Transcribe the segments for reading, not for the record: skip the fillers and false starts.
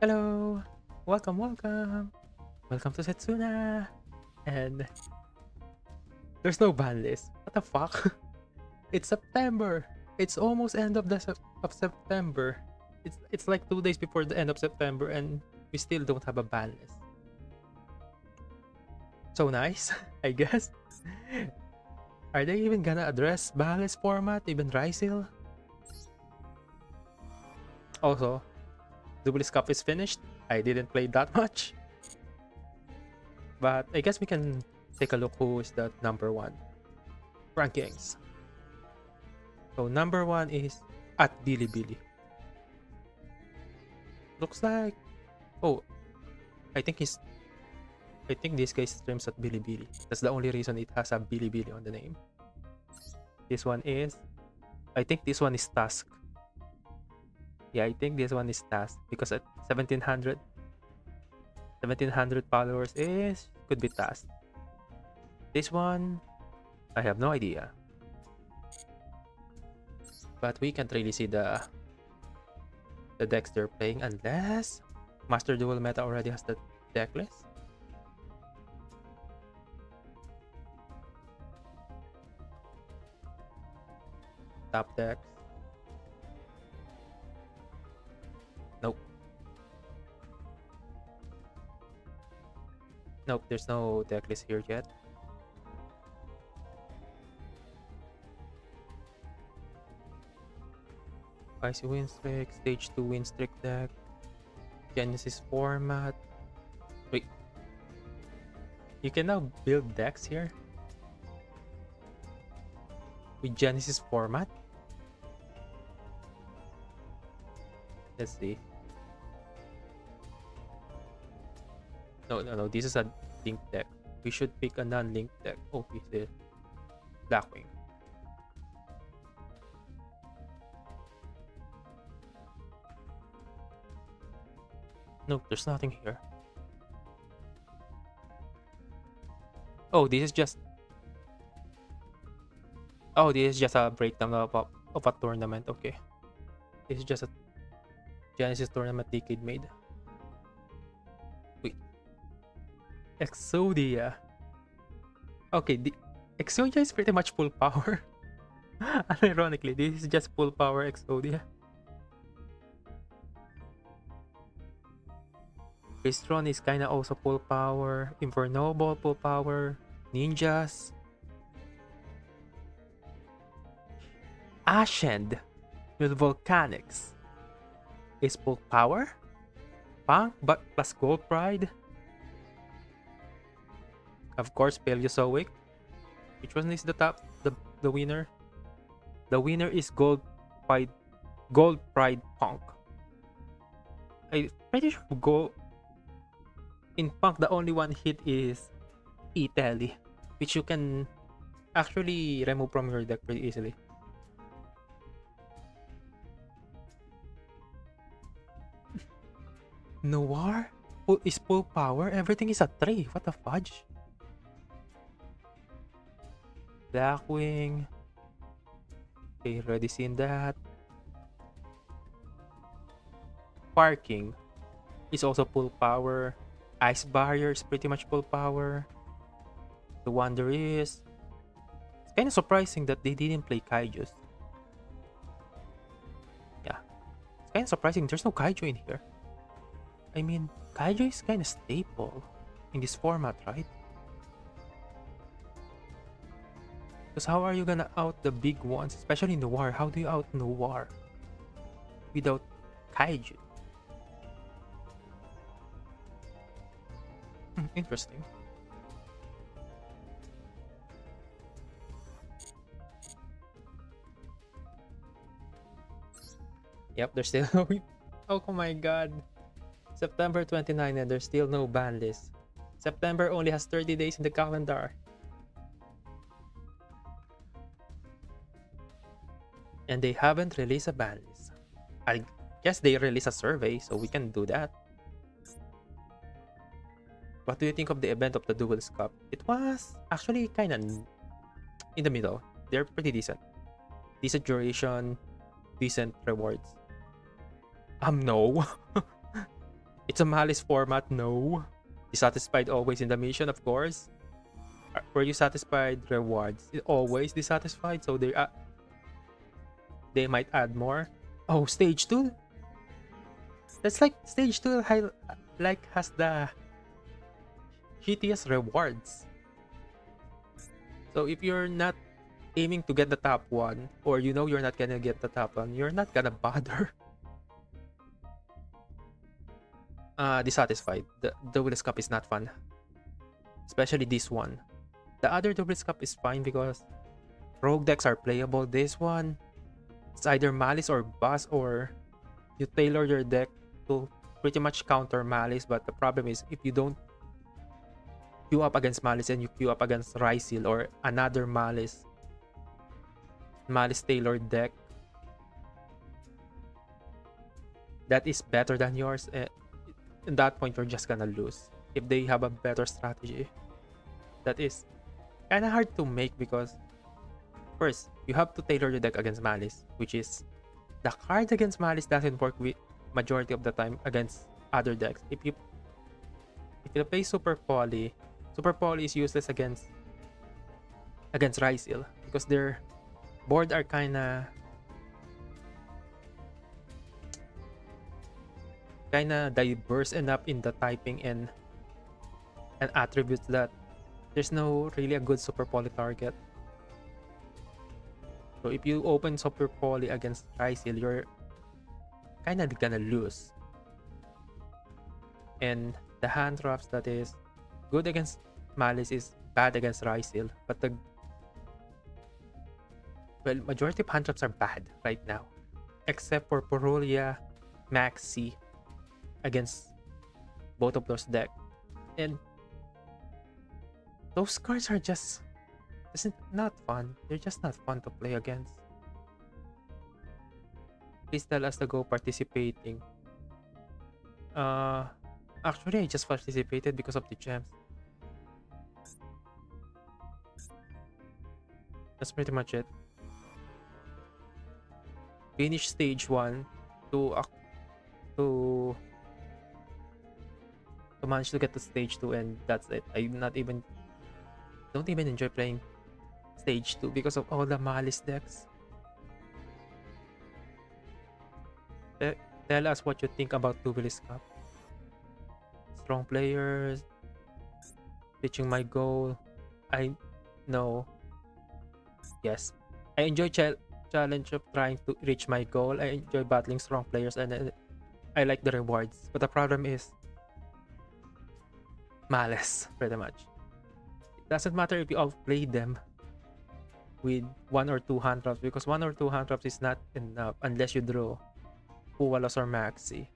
Hello! Welcome, welcome! Welcome to Setsuna! And there's no ban list. What the fuck? It's September! It's almost end of of September. It's like 2 days before the end of September and we still don't have a ban list. So nice, I guess. Are they even gonna address ban list format, even Rysil? Also, Duelist Cup is finished. I didn't play that much. But I guess we can take a look who is the number one rankings. So number one is at Bilibili. Looks like, oh, I think this guy streams at Bilibili. That's the only reason it has a Bilibili on the name. This one is, I think this one is Task. Yeah, I think this one is Task because at 1700 followers could be Task. This one, I have no idea. But we can't really see the decks they're playing unless Master Duel Meta already has the deck list. Top decks. Nope. Nope, there's no deck list here yet. Spicy win streak, stage 2 win streak deck, Genesis format. Wait. You can now build decks here with Genesis format. Let's see. No. This is a linked deck. We should pick a non-linked deck. Oh, it's the Blackwing. Nope, there's nothing here. Oh, this is just. Oh, this is just a breakdown of a tournament. Okay, this is just a Genesis tournament Decade made. Wait, Exodia. Okay, the Exodia is pretty much full power. Ironically, this is just full power Exodia. Crystron is kinda also full power. Infernoble full power. Ninjas. Ascend with Volcanics is full power. Punk but plus Gold Pride. Of course, Paleozoic. Which one is the top? The winner? The winner is Gold Pride Punk. I'm pretty sure in Punk the only one hit is E-Telly, which you can actually remove from your deck pretty easily. Noir is full power. Everything is a 3. What the fudge? Blackwing. Okay, already seen that. Parking is also full power. Ice Barrier is pretty much full power. The wonder is, it's kind of surprising that they didn't play Kaijus. Yeah, it's kind of surprising there's no Kaiju in here. I mean, Kaiju is kind of staple in this format, right? Because how are you gonna out the big ones, especially Noir? How do you out Noir without Kaiju? Interesting. Yep, there's still no. Oh my god. September 29 and there's still no ban list. September only has 30 days in the calendar. And they haven't released a ban list. I guess they released a survey, so we can do that. What do you think of the event of the Duelist Cup? It was actually kind of in the middle. They're pretty decent. Decent duration, decent rewards. No. It's a malice format, no. Dissatisfied always in the mission, of course. Were you satisfied? Rewards. Always dissatisfied, so they might add more. Oh, stage 2? That's like stage 2 like has the shittiest rewards. So if you're not aiming to get the top one, or you know you're not gonna get the top one, you're not gonna bother. Dissatisfied. The Duelist Cup is not fun. Especially this one. The other Duelist Cup is fine because rogue decks are playable. This one, it's either Malice or Boss, or you tailor your deck to pretty much counter Malice. But the problem is, if you don't queue up against Malice and you queue up against Rysil or another Malice tailored deck that is better than yours, at that point you're just gonna lose. If they have a better strategy, that is kind of hard to make, because first you have to tailor your deck against Malice, which is the cards against Malice doesn't work with majority of the time against other decks. If you play Super Poly is useless against Rysil because their board are kinda diverse enough in the typing and attributes that there's no really a good Super Poly target. So if you open Super Poly against Rysil, you're kinda gonna lose. And the hand traps that is good against Malice is bad against Rysil, but majority of hand traps are bad right now, except for Porulia, Maxi against both of those decks. And those cards are just not fun. They're just not fun to play against. Please tell us to go participating. Actually, I just participated because of the gems. That's pretty much it. Finish stage 1 to manage to get to stage 2, and that's it. Don't even enjoy playing stage 2 because of all the Malice decks. Tell us what you think about Duelist Cup. Strong players, reaching my goal. I know. Yes, I enjoy challenge of trying to reach my goal. I enjoy battling strong players, and I like the rewards. But the problem is Malice, pretty much. It doesn't matter if you outplay them with 1 or 2 hand traps, because 1 or 2 hand traps is not enough unless you draw Puwalos or Maxi.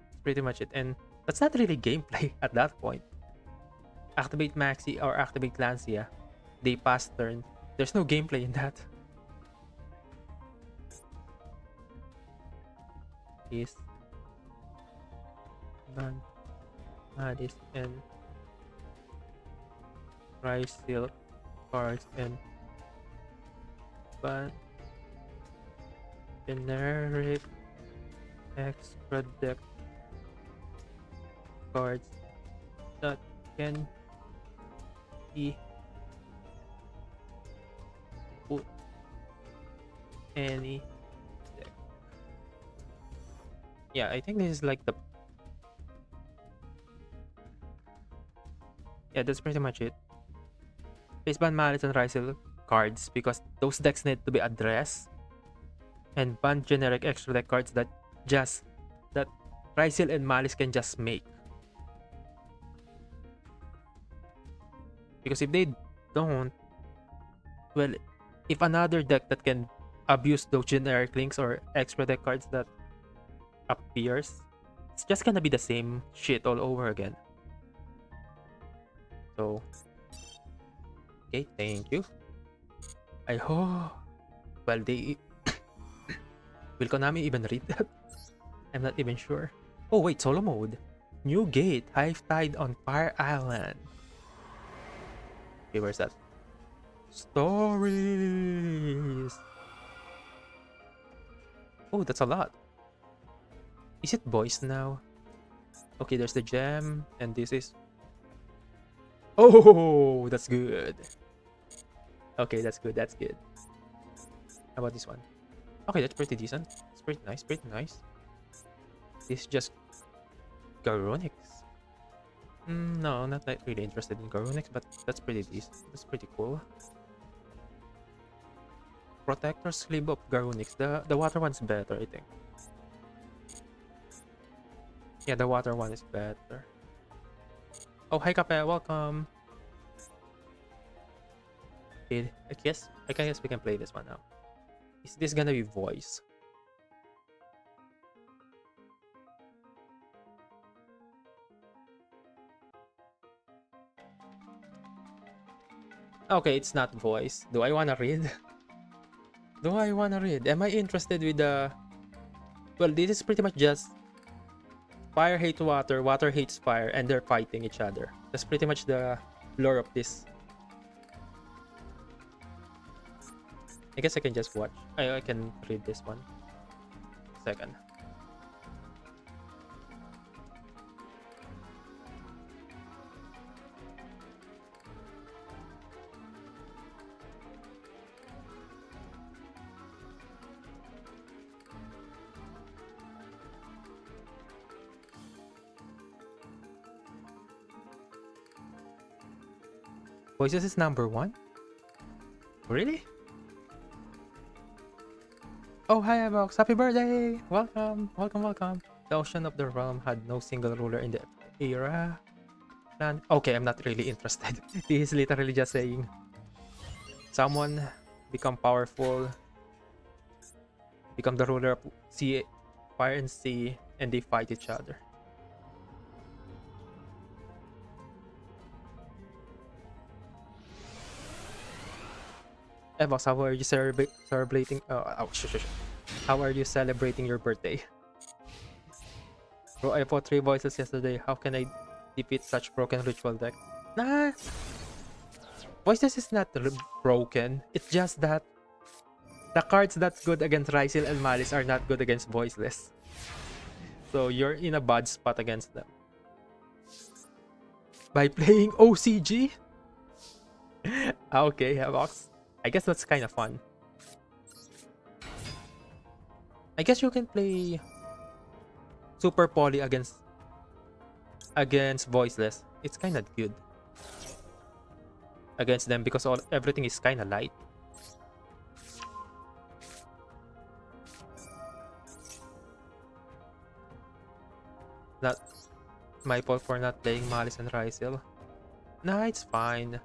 That's pretty much it, and that's not really gameplay at that point. Activate Maxi or activate Lancia, they pass turn. There's no gameplay in that. Is ban Malice and Rysil cards, and ban generic extra deck cards that can be put any deck. Yeah, I think this is like the... Yeah, that's pretty much it. Please ban Malice and Rysil cards because those decks need to be addressed, and ban generic extra deck cards that Rysil and Malice can just make. Because if they don't, well, if another deck that can abuse those generic links or extra deck cards that appears, it's just gonna be the same shit all over again. So, okay, thank you. I hope... Well, they... Will Konami even read that? I'm not even sure. Oh wait, solo mode. New gate, Hive Tide on Fire Island. Okay, where's that? Stories. Oh, that's a lot. Is it voice now? Okay, there's the gem, and this is... Oh, that's good. Okay, that's good, that's good. How about this one? Okay, that's pretty decent. It's pretty nice, pretty nice. This is just Garunix. No, not like really interested in Garunix, but that's pretty decent. That's pretty cool. Protector Sleeve of Garunix. The water one's better, I think. Yeah, the water one is better. Oh, hi Kape, welcome. Okay, I guess we can play this one now. Is this gonna be voice? Okay, it's not voice. Do I wanna read? Do I wanna read? Am I interested with the... Well, this is pretty much just fire hates water, water hates fire, and they're fighting each other. That's pretty much the lore of this. I guess I can just watch. I can read this one. Second. Voices is number 1? Really? Oh, hi, Avox. Happy birthday! Welcome, welcome, welcome. The ocean of the realm had no single ruler in the era. Okay, I'm not really interested. He is literally just saying someone become powerful, become the ruler of sea, fire and sea, and they fight each other. Evox, how are you celebrating? How are you celebrating your birthday? Bro, I fought 3 voices yesterday. How can I defeat such broken ritual deck? Nah, voices is not broken. It's just that the cards that's good against Rysil and Malice are not good against voiceless. So you're in a bad spot against them. By playing OCG? Okay, Evox. I guess that's kind of fun. I guess you can play Super Poly against voiceless. It's kind of good against them because everything is kind of light. Not my fault for not playing Malice and Rysil. Nah, it's fine.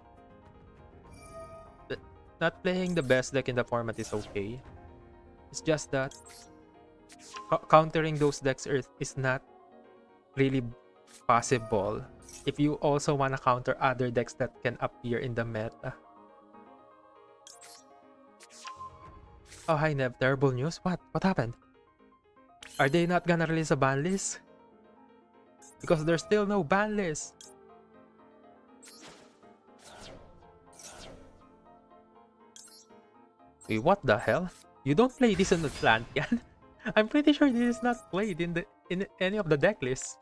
Not playing the best deck in the format is okay. It's just that countering those decks is not really possible if you also want to counter other decks that can appear in the meta. Oh, hi Nev, terrible news? What happened? Are they not gonna release a ban list? Because there's still no ban list. Wait, what the hell? You don't play this in Atlantean? I'm pretty sure this is not played in any of the deck lists.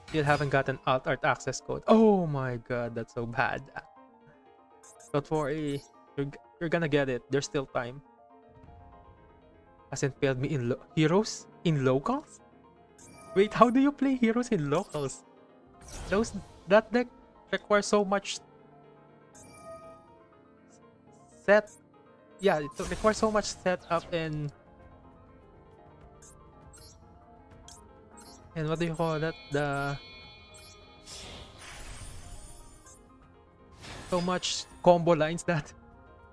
Still haven't gotten alt art access code. Oh my god, that's so bad. Don't worry, you're gonna get it. There's still time. Hasn't failed me in heroes in locals. Wait, how do you play heroes in locals? That deck requires so much set. Yeah, it requires so much setup and what do you call that? So much combo lines that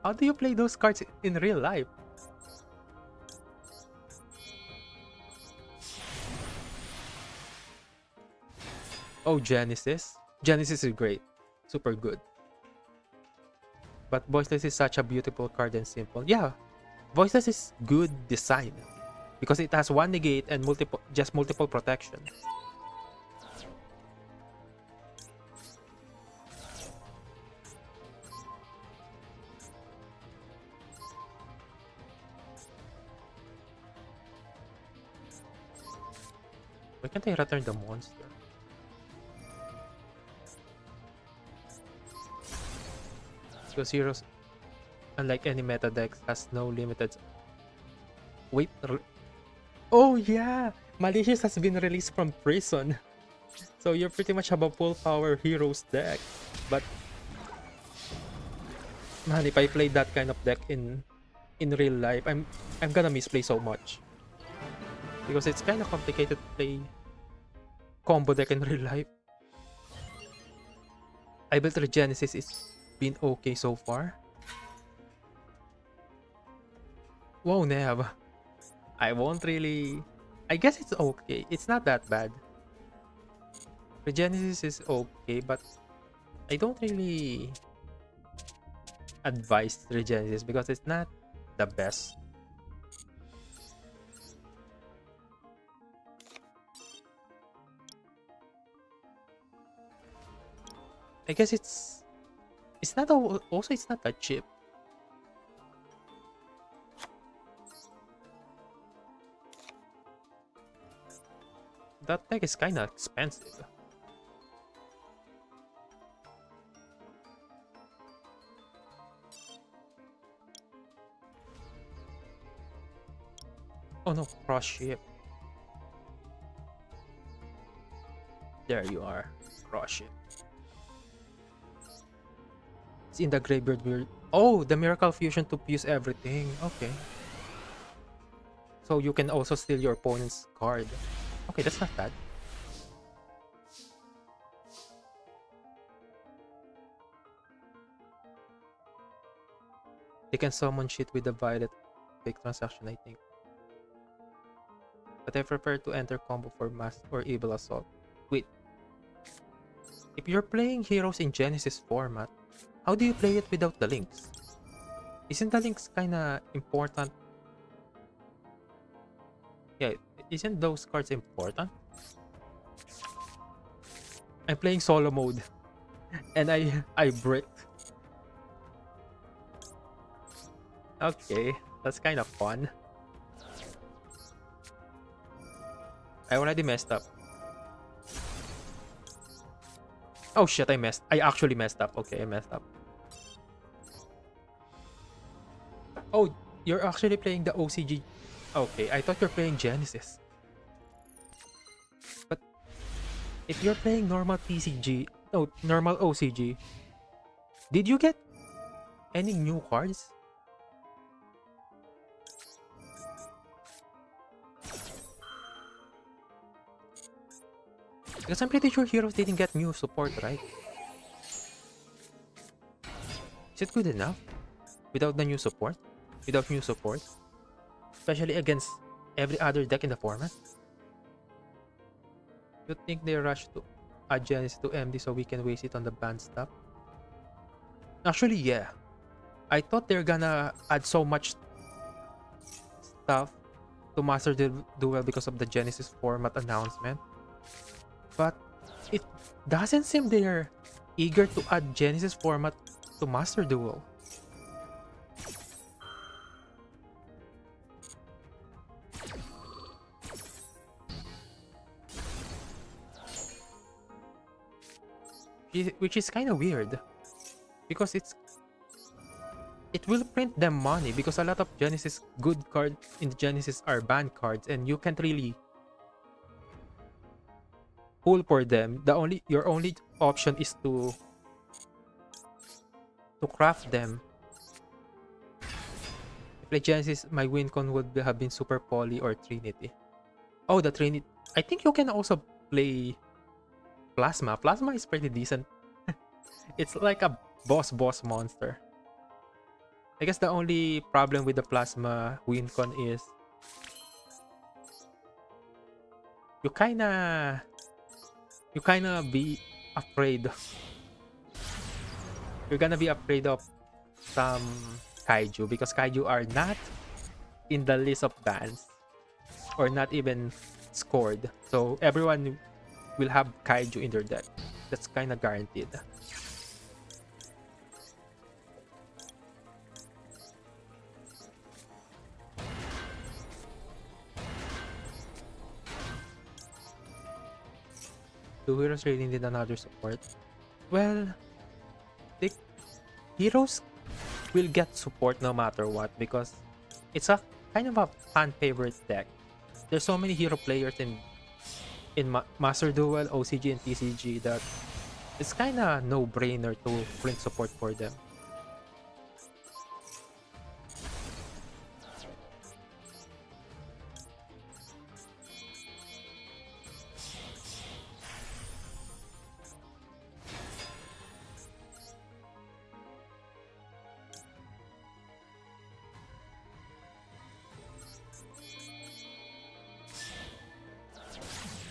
how do you play those cards in real life? Oh, Genesis. Genesis is great. Super good. But Voiceless is such a beautiful card and simple. Yeah, Voiceless is good design because it has 1 negate and multiple protection. Why can't I return the monster? Because heroes, unlike any meta deck, has no limited. Wait. Oh yeah! Malicious has been released from prison. So you pretty much have a full power heroes deck. But man, if I play that kind of deck in real life, I'm gonna misplay so much. Because it's kind of complicated to play combo deck in real life. I bet Regenesis is been okay so far. Wow, Nev. I won't really. I guess it's okay. It's not that bad. Regenesis is okay, but I don't really advise Regenesis because it's not the best. I guess it's not also it's not that cheap. That deck is kind of expensive. Oh no, cross ship. There you are, cross ship. It's in the graveyard. Weird. Oh, the miracle fusion to fuse everything. Okay. So you can also steal your opponent's card. Okay, that's not bad. They can summon shit with the violet fake transaction, I think. But I prefer to enter combo for mass or evil assault. Wait. If you're playing heroes in Genesis format, how do you play it without the links? Isn't the links kinda important? Yeah, isn't those cards important? I'm playing solo mode and I bricked. Okay, that's kind of fun. I already messed up. Oh shit, I actually messed up. Okay, I messed up. Oh, you're actually playing the OCG. Okay, I thought you're playing Genesis. But if you're playing normal TCG, no, normal OCG, did you get any new cards? Because I'm pretty sure Heroes didn't get new support, right? Is it good enough? Without the new support? Without new support? Especially against every other deck in the format? You think they rushed to add Genesis to MD so we can waste it on the banned stuff? Actually, yeah. I thought they're gonna add so much stuff to Master Duel because of the Genesis format announcement. But it doesn't seem they're eager to add Genesis format to Master Duel. Which is kind of weird. Because it will print them money because a lot of Genesis good cards in Genesis are banned cards and you can't really pull for them. Your only option is to craft them. If like Genesis, my win con would have been Super Poly or Trinity. Oh, the Trinity. I think you can also play Plasma. Plasma is pretty decent. It's like a boss monster. I guess the only problem with the Plasma win con is you kinda be afraid. You're gonna be afraid of some kaiju because kaiju are not in the list of bans or not even scored. So everyone will have kaiju in their deck. That's kind of guaranteed. Do heroes really need another support? Well, the heroes will get support no matter what because it's a kind of a fan favorite deck. There's so many hero players in Master Duel, OCG, and TCG that it's kind of no brainer to print support for them.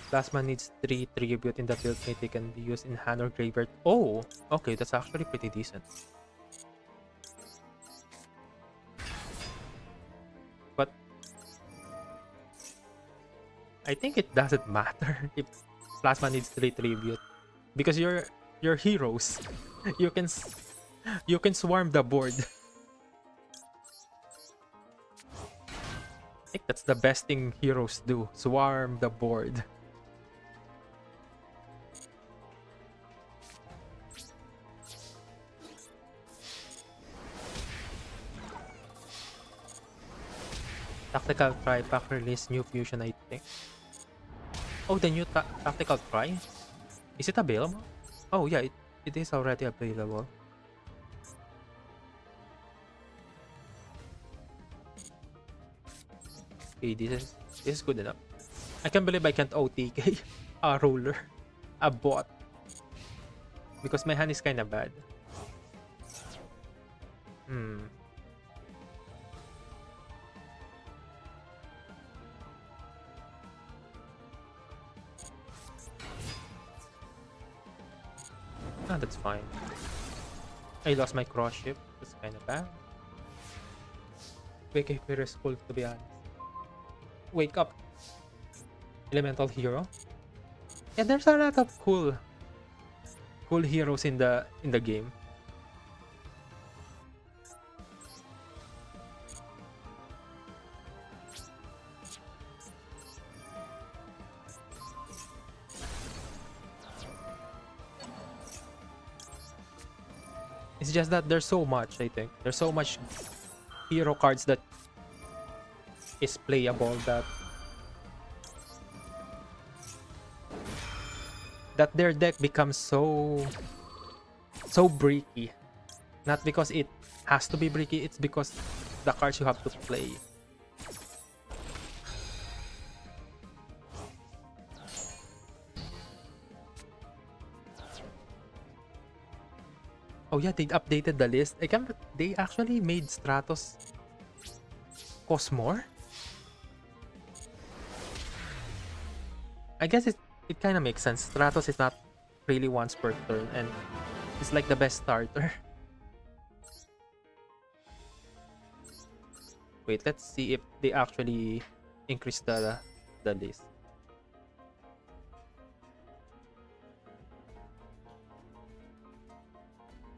Plasma needs 3 tribute in the field mate. They can be used in hand or graveyard. Oh, okay, that's actually pretty decent. But I think it doesn't matter if Plasma needs 3 tribute because you're heroes. You can you can swarm the board. I think that's the best thing heroes do. Swarm the board. Tactical Tri-Pack release new fusion, I think. Oh, the new Tactical Tri? Is it available? Oh yeah, it is already available. Okay, this is good enough. I can't believe I can't OTK a roller, a bot, because my hand is kind of bad. Hmm. Ah, that's fine. I lost my cross ship. That's kind of bad. Wake up, is cool to be honest. Wake up, elemental hero. Yeah, there's a lot of cool heroes in the game. It's just that there's so much, I think. There's so much hero cards that is playable that their deck becomes so bricky. Not because it has to be bricky, it's because the cards you have to play. Oh yeah, they updated the list. I can't. They actually made Stratos cost more. I guess it kind of makes sense. Stratos is not really once per turn, and it's like the best starter. Wait, let's see if they actually increase the list.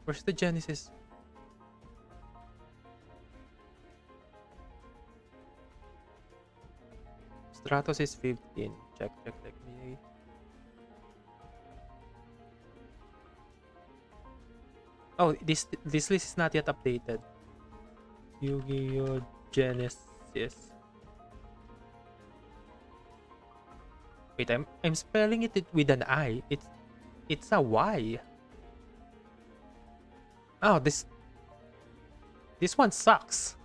Where's the Genesis? Stratos is 15. Check. Let me. Oh, this list is not yet updated. Yu-Gi-Oh! Genesis. Wait, I'm spelling it with an I. It's a Y. Oh, this one sucks.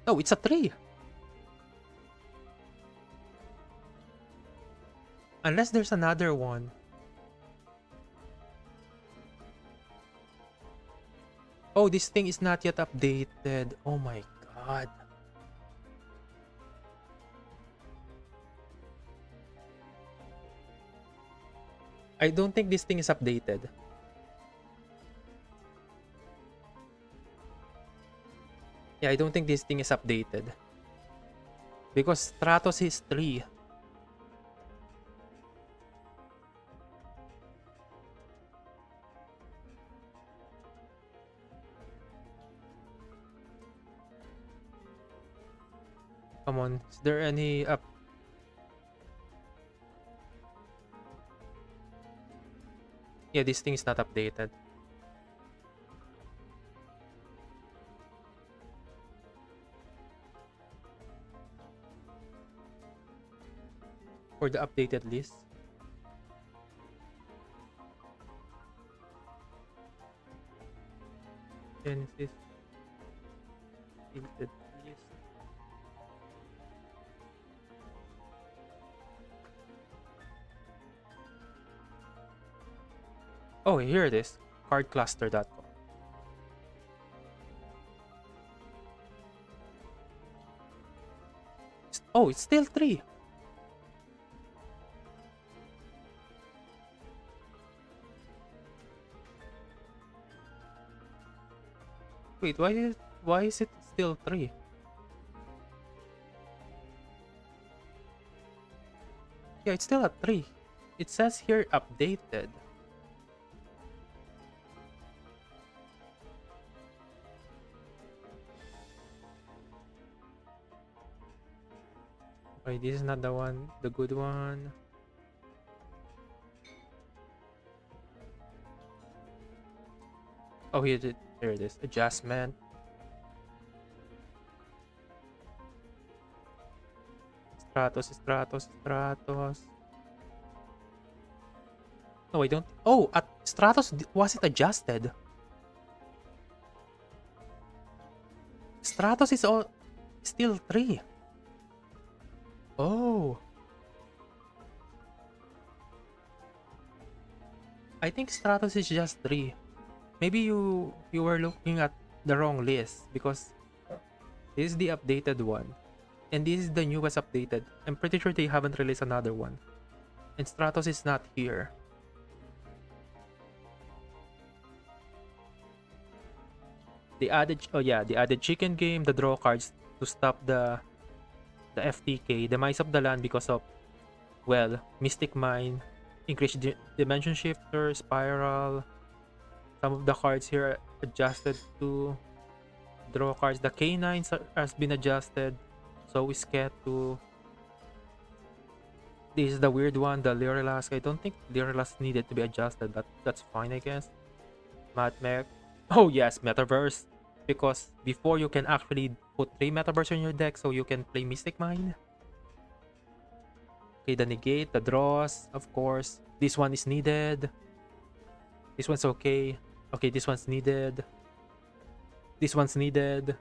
Oh, it's a 3. Unless there's another one. Oh, this thing is not yet updated. Oh my god. I don't think this thing is updated. Yeah, I don't think this thing is updated. Because Stratos is 3. Come on, is there any up? Yeah, this thing is not updated. For the updated list. Genesis updated list. Oh, here it is. Cardcluster.com. Oh, it's still 3. Wait, why is it still 3? Yeah, it's still at 3. It says here updated. Wait, this is not the one, the good one. Oh, here it is. Adjustment. Stratos. No, I don't. Oh, at Stratos, was it adjusted? Stratos is still 3. Oh. I think Stratos is just 3. Maybe you were looking at the wrong list because this is the updated one. And this is the newest updated. I'm pretty sure they haven't released another one. And Stratos is not here. They added, oh yeah, they added chicken game, the draw cards to stop the FTK, demise of the land because of, well, Mystic Mine, increased dimension shifter, spiral. Some of the cards here are adjusted to draw cards. The K9s has been adjusted. So is Ketu. This is the weird one, the Lyrilask. I don't think Lyrilask needed to be adjusted, but that's fine, I guess. Matmech. Oh yes, Metaverse. Because before you can actually put 3 Metaverse in your deck so you can play Mystic Mine. Okay, the Negate, the Draws, of course. This one is needed. This one's okay. Okay, this one's needed. This one's needed.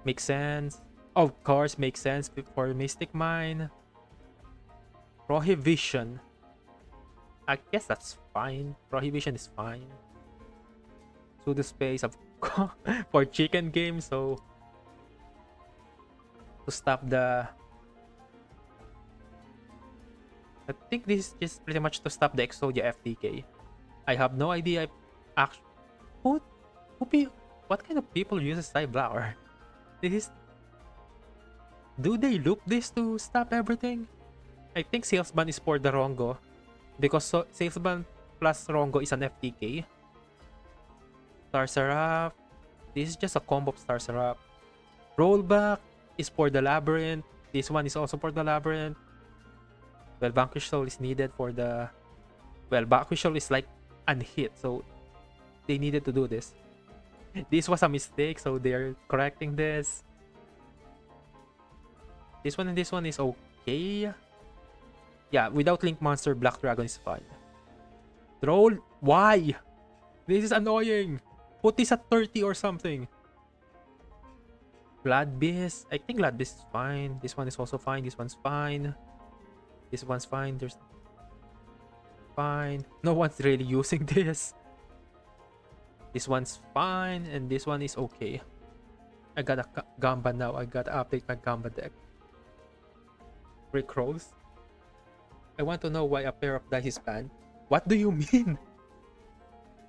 Makes sense. Of course, makes sense for Mystic Mine. Prohibition. I guess that's fine. Prohibition is fine. Pseudo space of for chicken game, so to stop the, I think this is just pretty much to stop the Exodia FTK. I have no idea if actually what kind of people uses Cyberflower? This, do they loop this to stop everything? I think Salesman is for the Rongo because Salesman plus Rongo is an FTK. Star Seraph. This is just a combo of Star Seraph. Rollback is for the Labyrinth. This one is also for the Labyrinth. Well, Vanquish Soul is needed for the... Well, Vanquish Soul is like unhit, so they needed to do this. This was a mistake, so they're correcting this. This one and this one is okay. Yeah, without Link Monster, Black Dragon is fine. Troll? Why? This is annoying. Put this at 30 or something. Blood Beast. I think Blood Beast is fine. This one is also fine. This one's fine. This one's fine. There's fine. No one's really using this. This one's fine. And this one is okay. I got a Gamba now. I gotta update my Gamba deck. Rick Rolls. I want to know why a pair of dice is banned. What do you mean?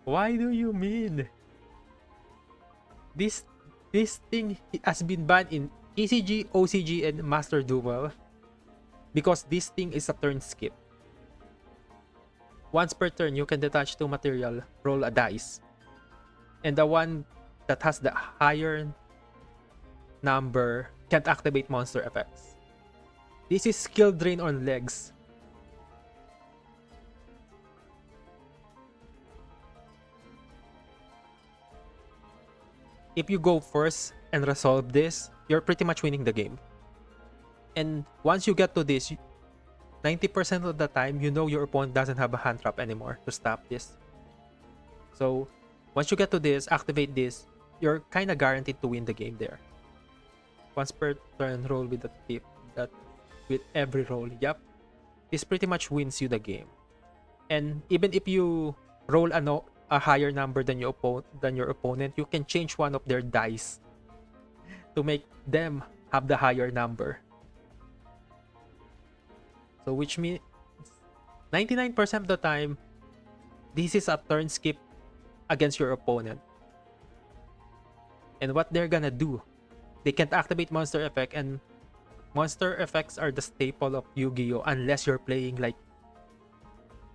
Why do you mean? This thing has been banned in ECG, OCG, and Master Duel because this thing is a turn skip. Once per turn, you can detach 2 material, roll a dice. And the one that has the higher number can't activate monster effects. This is skill drain on legs. If you go first and resolve this, you're pretty much winning the game. And once you get to this, 90% of the time, you know your opponent doesn't have a hand trap anymore to stop this. So once you get to this, activate this, you're kind of guaranteed to win the game there. Once per turn, roll with the tip. That with every roll, yep, this pretty much wins you the game. And even if you roll a higher number than your opponent, you can change one of their dice to make them have the higher number. So which means 99% of the time, this is a turn skip against your opponent. And what they're gonna do, they can't activate monster effect, and monster effects are the staple of Yu-Gi-Oh! Unless you're playing like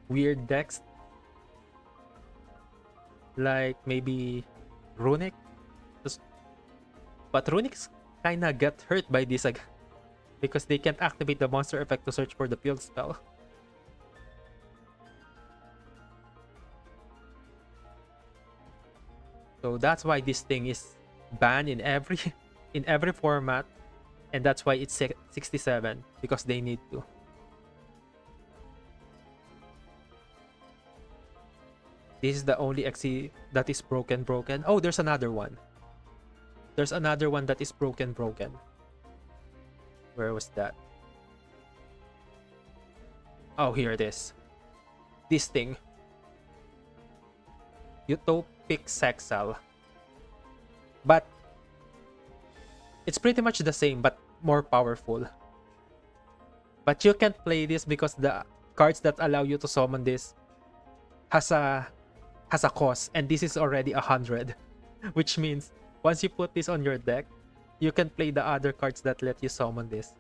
weird decks, like maybe Runic. But Runics kinda get hurt by this because they can't activate the monster effect to search for the field spell. So that's why this thing is banned in every format, and that's why it's 67, because they need to. This is the only XC that is broken. Oh, there's another one. There's another one that is broken. Where was that? Oh, here it is. This thing. Utopic Sexal. But it's pretty much the same, but more powerful. But you can't play this because the cards that allow you to summon this has a cost, and this is already 100. Which means once you put this on your deck, you can play the other cards that let you summon this.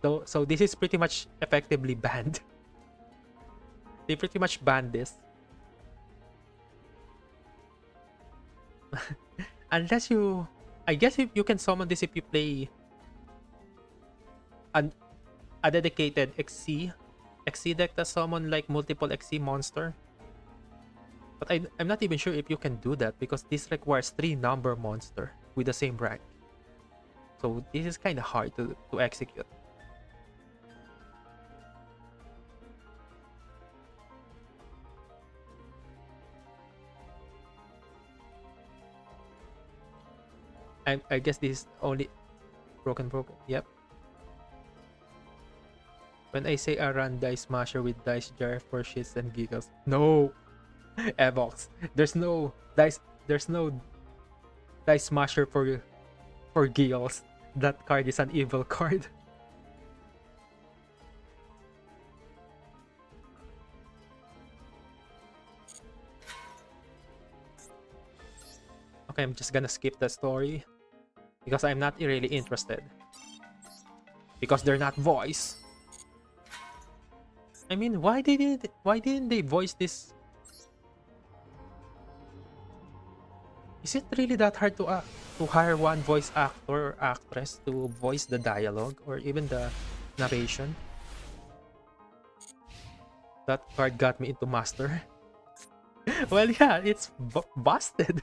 So this is pretty much effectively banned. They pretty much banned this. Unless you... I guess if you can summon this if you play a dedicated XC deck to summon like multiple XC monster. But I'm not even sure if you can do that, because this requires 3 number monster with the same rank. So this is kind of hard to execute. I guess this is only broken. Yep. When I say I run Dice Smasher with Dice Jar for shits and giggles, no. Evox. There's no Dice Smasher for giggles. That card is an evil card. Okay, I'm just gonna skip the story because I'm not really interested. Because they're not voiced. I mean, why didn't they voice this? Is it really that hard to hire one voice actor or actress to voice the dialogue or even the narration? That card got me into Master. Well, yeah, it's busted.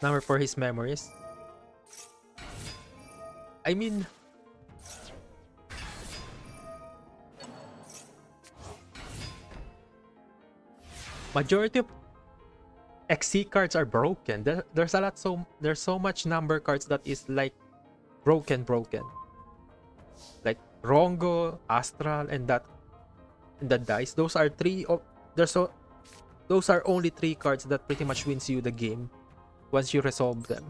Number for his memories. I mean, majority of XC cards are broken. There's so much number cards that is like broken. Like Rongo, Astral, and the dice. Those are those are only 3 cards that pretty much wins you the game once you resolve them.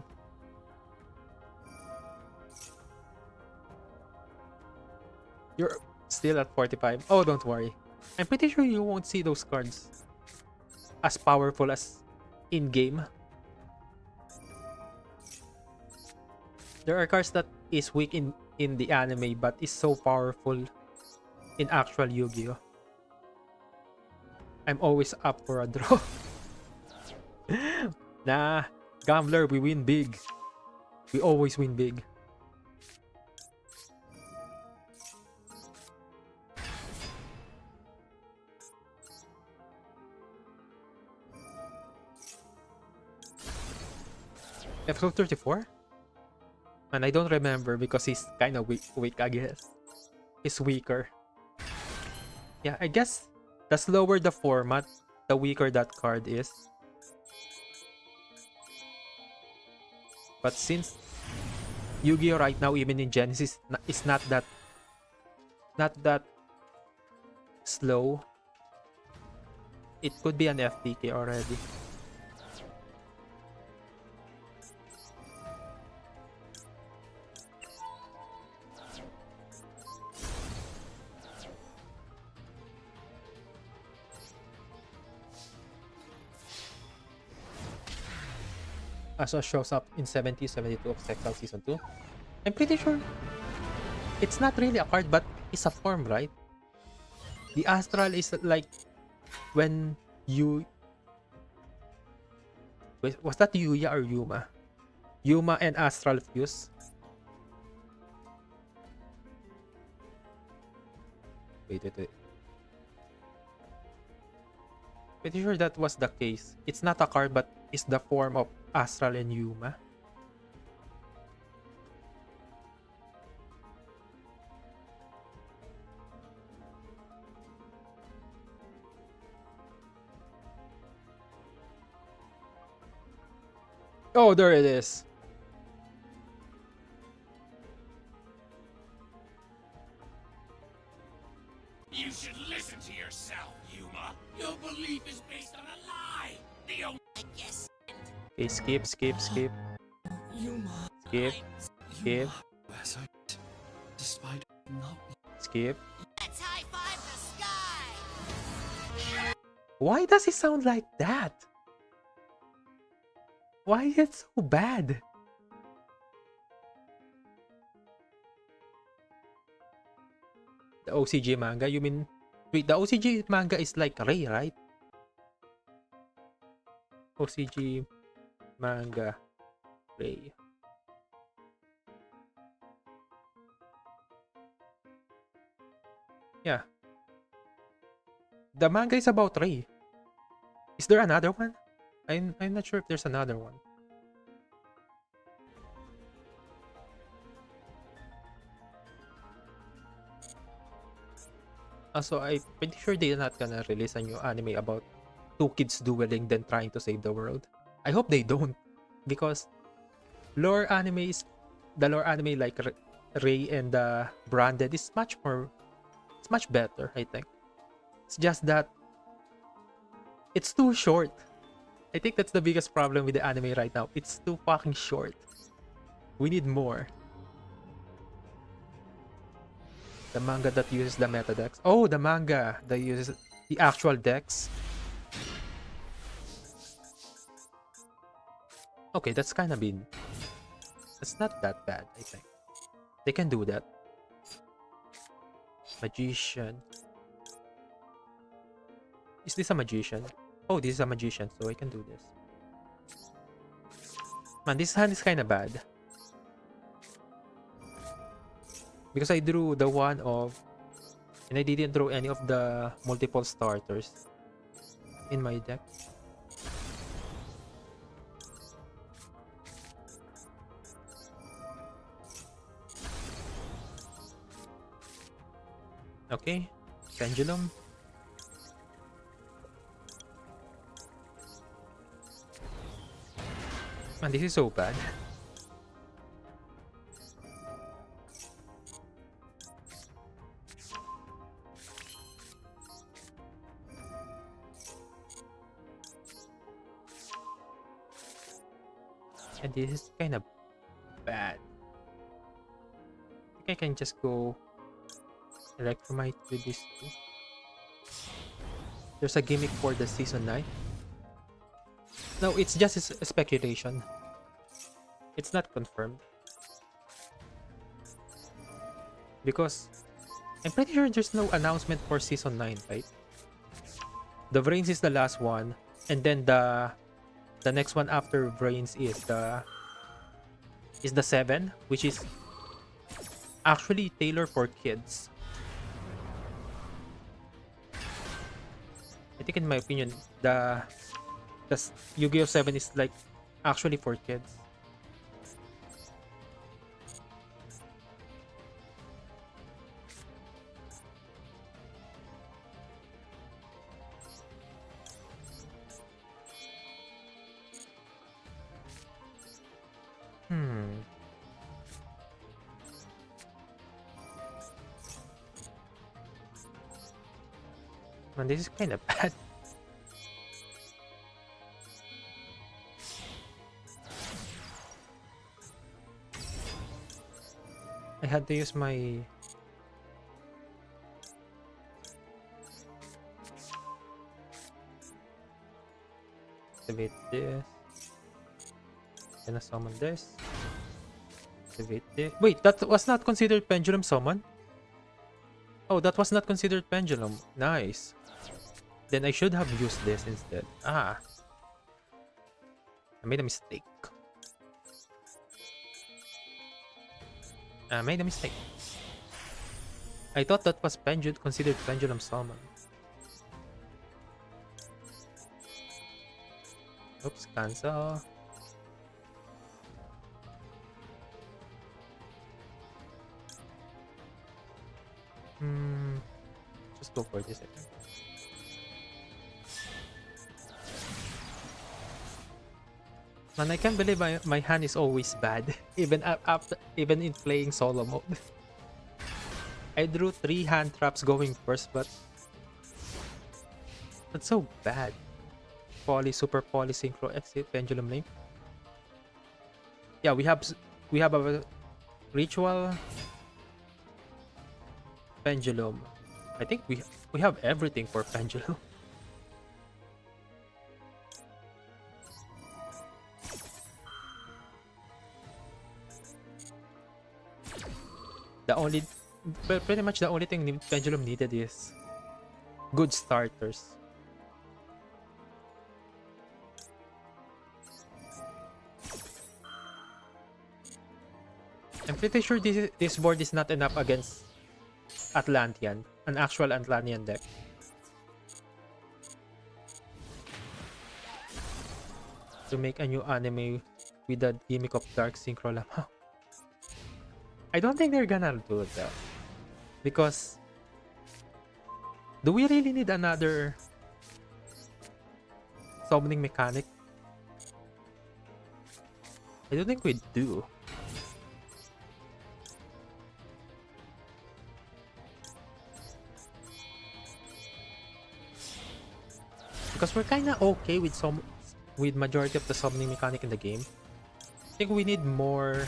You're still at 45. Oh, don't worry. I'm pretty sure you won't see those cards as powerful as in-game. There are cards that is weak in the anime but is so powerful in actual Yu-Gi-Oh! I'm always up for a draw. Nah, Gambler, we win big. We always win big. Episode 34? And I don't remember because he's kind of weak, I guess. He's weaker. Yeah, I guess the slower the format, the weaker that card is. But since Yu-Gi-Oh right now, even in Genesis, is not that slow. It could be an FTK already. Asa shows up in 70-72 of Sextile Season 2. I'm pretty sure it's not really a card, but it's a form, right? The Astral is like when you... Wait, was that Yuya or Yuma? Yuma and Astral fuse. Wait. Pretty sure that was the case. It's not a card, but it's the form of Astral and Yuma. Oh, there it is. You should listen to yourself, Yuma. Your belief is based on a lie. The only... I guess. Okay, skip. Yuma. Skip. Despite not... Skip. Let's high five the sky. Why does it sound like that? Why is it so bad? The OCG manga, you mean... Wait, the OCG manga is like Ray, right? OCG manga Ray. Yeah. The manga is about Ray. Is there another one? I'm not sure if there's another one. Also, I'm pretty sure they're not gonna release a new anime about two kids dueling then trying to save the world. I hope they don't, because the lore anime like Ray and Branded is much better, I think. It's just that it's too short. I think that's the biggest problem with the anime right now. It's too fucking short. We need more. The manga that uses the meta decks. Oh, the manga that uses the actual decks. Okay, that's kind of been... That's not that bad, I think. They can do that. Magician. Is this a magician? Oh, this is a magician, so I can do this. Man, this hand is kind of bad. Because I drew the one of... And I didn't draw any of the multiple starters in my deck. Okay, Pendulum. Man, this is so bad. And this is kind of bad. I think I can just go Electromite with this too. There's a gimmick for the Season 9. No, it's just a speculation. It's not confirmed. Because I'm pretty sure there's no announcement for Season 9, right? The Brains is the last one. And then the next one after Brains is the is the 7, which is actually tailored for kids. I think in my opinion, the Yu-Gi-Oh! 7 is like actually for kids. Hmm. Man, this is kind of bad. I had to use my activate this. Gonna summon this. Activate this. Wait, that was not considered pendulum summon? Oh, that was not considered pendulum. Nice. Then I should have used this instead. Ah. I made a mistake. I made a mistake. I thought that was considered pendulum summon. Oops, cancel. Just go for this, I think. Man, I can't believe my hand is always bad, even in playing solo mode. I drew 3 hand traps going first, but that's so bad. Super poly synchro exit pendulum link. Yeah, we have a ritual pendulum. I think we have everything for pendulum. Pretty much the only thing pendulum needed is good starters. I'm pretty sure this board is not enough against Atlantean, an actual Atlantean deck. To make a new anime with the gimmick of Dark Synchro lamang. I don't think they're gonna do that. Because do we really need another summoning mechanic? I don't think we do. Because we're kinda okay with majority of the summoning mechanic in the game. I think we need more.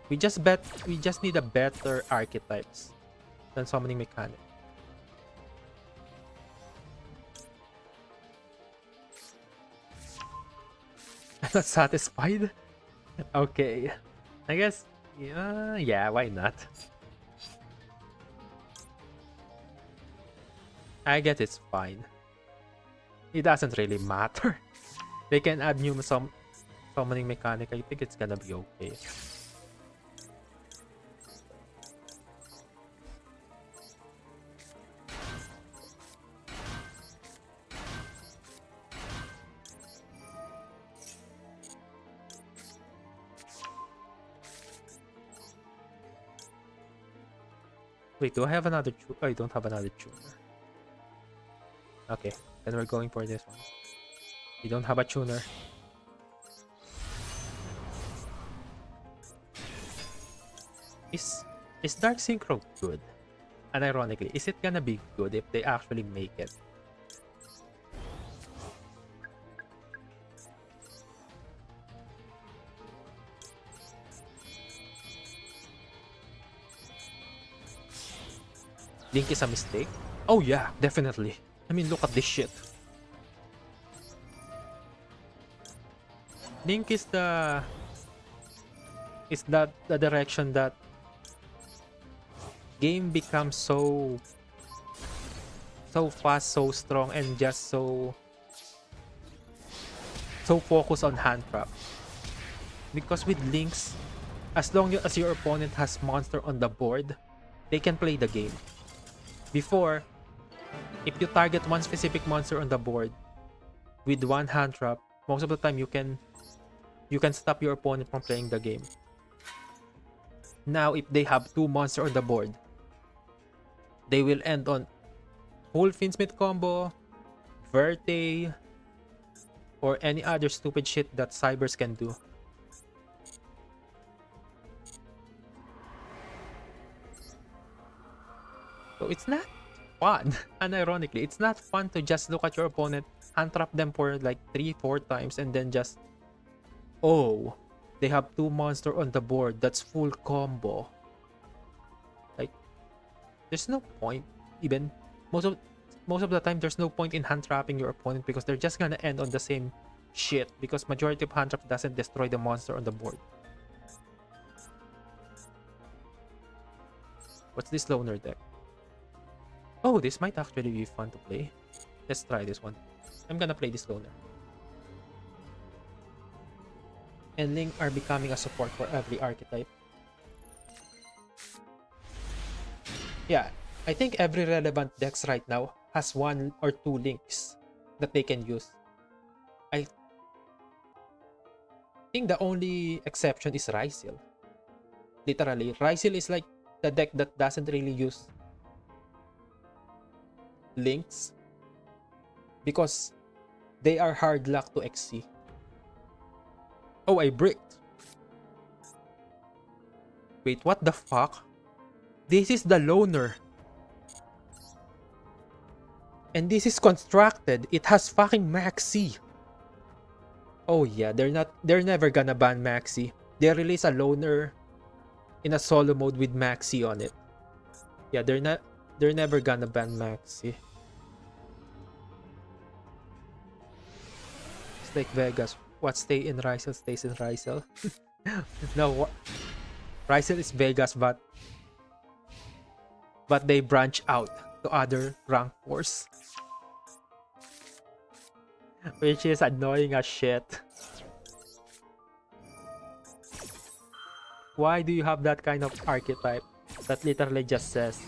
We just need a better archetypes than summoning mechanic. I'm not satisfied. Okay, I guess yeah, why not? I guess it's fine. It doesn't really matter. They can add new summoning mechanic. I think it's gonna be okay. Wait, do I have another tuner? Oh, I don't have another tuner. Okay, then we're going for this one. We don't have a tuner. Is Dark Synchro good? And ironically, is it gonna be good if they actually make it? Link is a mistake? Oh yeah, definitely. I mean, look at this shit. Link is the direction that game becomes so fast, so strong, and just so focused on hand trap. Because with links, as long as your opponent has monster on the board, they can play the game. Before, if you target one specific monster on the board with one hand trap, most of the time you can stop your opponent from playing the game. Now, if they have two monsters on the board, they will end on full Finsmith combo, Verte, or any other stupid shit that Cybers can do. So it's not fun. Unironically, it's not fun to just look at your opponent, hand trap them for like 3-4 times, and then just, oh, they have two monsters on the board. That's full combo. Like, there's no point. Even most of the time, there's no point in hand trapping your opponent because they're just gonna end on the same shit. Because majority of hand trap doesn't destroy the monster on the board. What's this loner deck? Oh, this might actually be fun to play. Let's try this one. I'm gonna play this loner. And Link are becoming a support for every archetype. Yeah, I think every relevant decks right now has one or two links that they can use. I think the only exception is Rysil. Literally, Rysil is like the deck that doesn't really use links because they are hard luck to XC. Oh, I bricked. Wait, what the fuck? This is the loner. And this is constructed. It has fucking Maxi. Oh yeah, they're never gonna ban Maxi. They release a loner in a solo mode with Maxi on it. Yeah, they're never gonna ban Maxi. It's like Vegas. What stay in Rysel stays in Rysel. No, Rysel is Vegas, but they branch out to other rank 4s. Which is annoying as shit. Why do you have that kind of archetype that literally just says,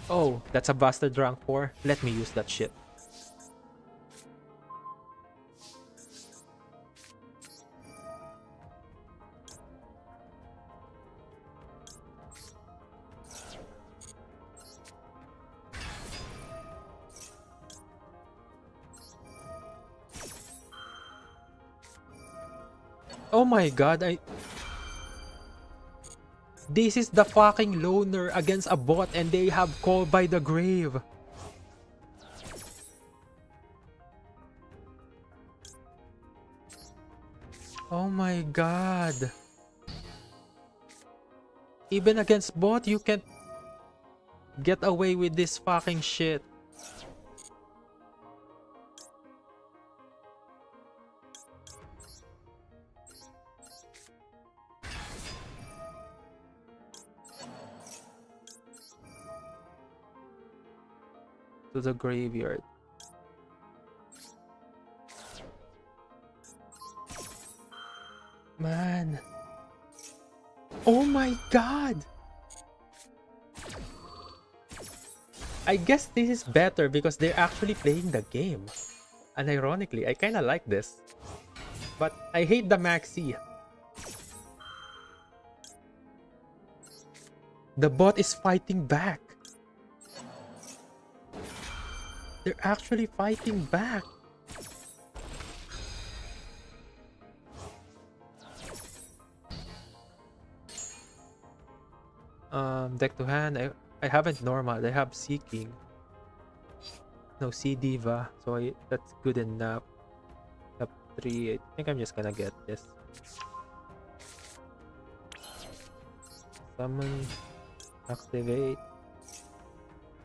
oh, that's a bastard rank 4? Let me use that shit. Oh my god, this is the fucking loner against a bot and they have Call by the Grave. Oh my god. Even against bot, you can't get away with this fucking shit. To the graveyard. Man. Oh my god. I guess this is better because they're actually playing the game. And ironically, I kinda like this. But I hate the Maxi. The bot is fighting back. They're actually fighting back. Deck to hand. I haven't normal. I have Seeking. No, Sea Diva. So that's good enough. Top 3. I think I'm just gonna get this. Summon. Activate.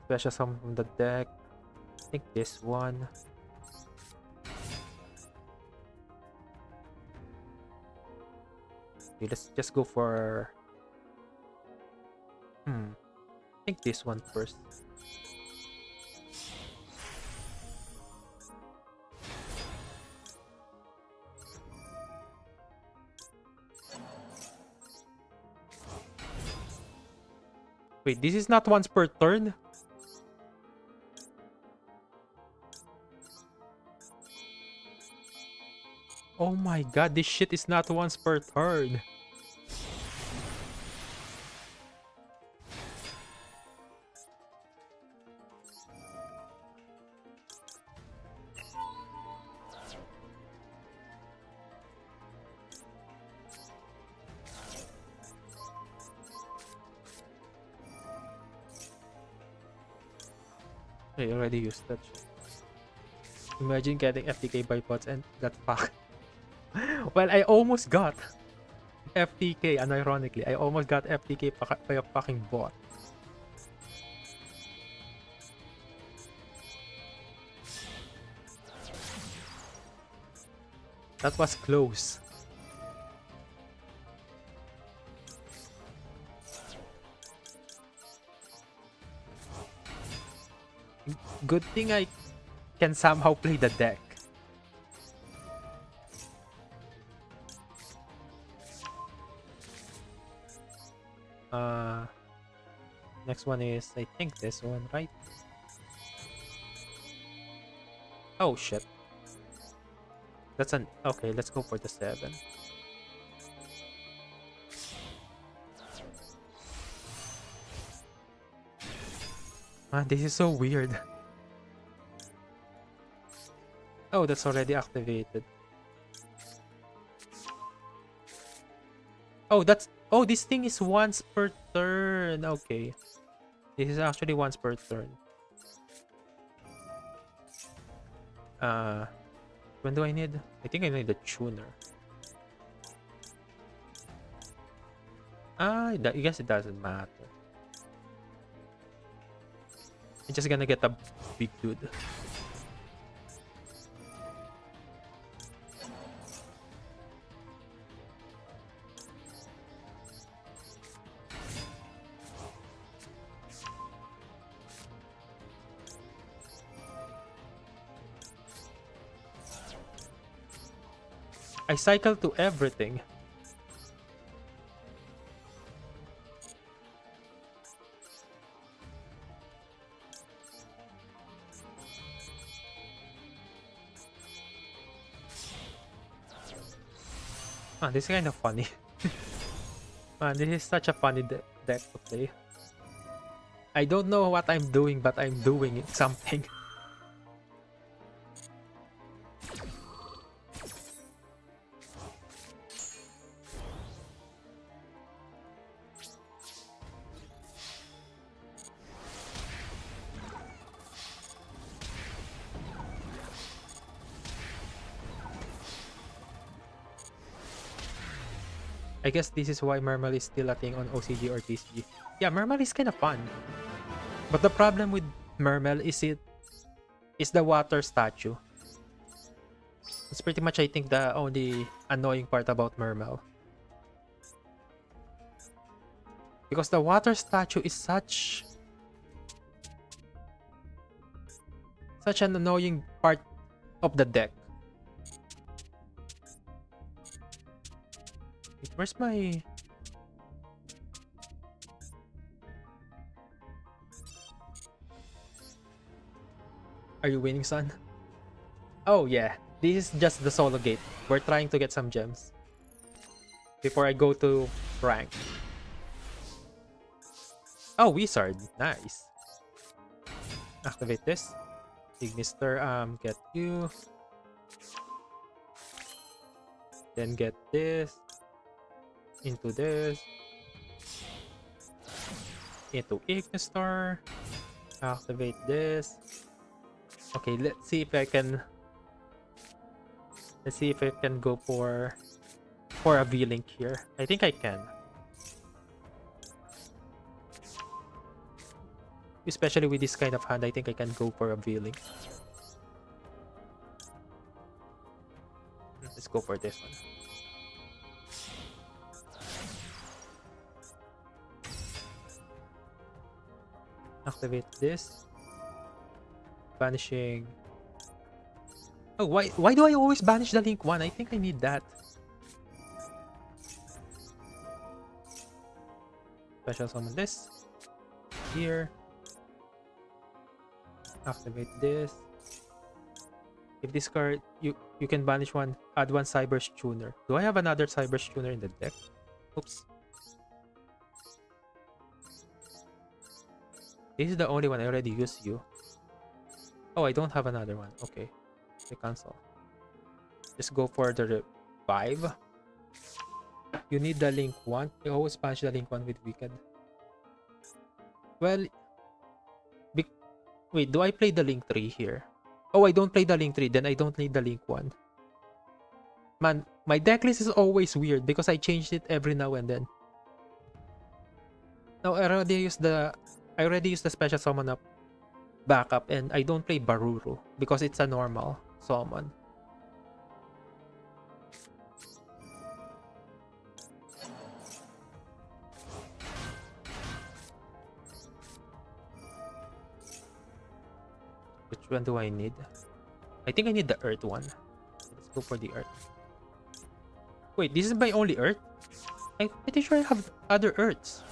Special summon from the deck. I think this one. Okay, let's just go for... I think this one first. Wait, this is not once per turn? Oh my god, this shit is not once per turn. I already used that shit. Imagine getting FTK by bots and got fucked. Well, I almost got FTK, unironically. I almost got FTK by a fucking bot. That was close. Good thing I can somehow play the deck. Next one is, I think, this one, right? Oh shit. That's an okay, let's go for the 7. Man, this is so weird. Oh, that's already activated. Oh, this thing is once per turn. Okay. This is actually once per turn. When do I need? I think I need the tuner. I guess it doesn't matter. I'm just gonna get a big dude. I cycle to everything. Man, this is kind of funny. Man, this is such a funny deck to play. I don't know what I'm doing, but I'm doing something. I guess this is why Mermal is still a thing on OCG or TCG. Yeah, Mermal is kind of fun. But the problem with Mermal is the water statue. It's pretty much, I think, the only annoying part about Mermal. Because the water statue is such an annoying part of the deck. Wait, where's my... Are you winning, son? Oh yeah, this is just the solo gate. We're trying to get some gems before I go to rank. Oh, wizard, nice. Activate this. Ignister, get you. Then get this. Into this. Into Ignister. Activate this. Okay, let's see if I can go for a V-Link here. I think I can. Especially with this kind of hand, I think I can go for a V-Link. Let's go for this one. Activate this. Banishing. Oh, why do I always banish the Link 1? I think I need that. Special summon this. here. Activate this. If this card, you can banish one, add one Cyber Tuner. Do I have another Cyber Tuner in the deck? Oops. This is the only one I already used you. Oh, I don't have another one. Okay. I cancel. Just go for the revive. You need the link 1. You always punch the link 1 with Wicked. Well, wait, do I play the link 3 here? Oh, I don't play the link 3, then I don't need the link 1. Man, my deck list is always weird because I changed it every now and then. Now I already used the special summon up backup, and I don't play Baruru because it's a normal summon. Which one do I need? I think I need the Earth one. Let's go for the Earth. Wait, this is my only Earth? I'm pretty sure I have other Earths.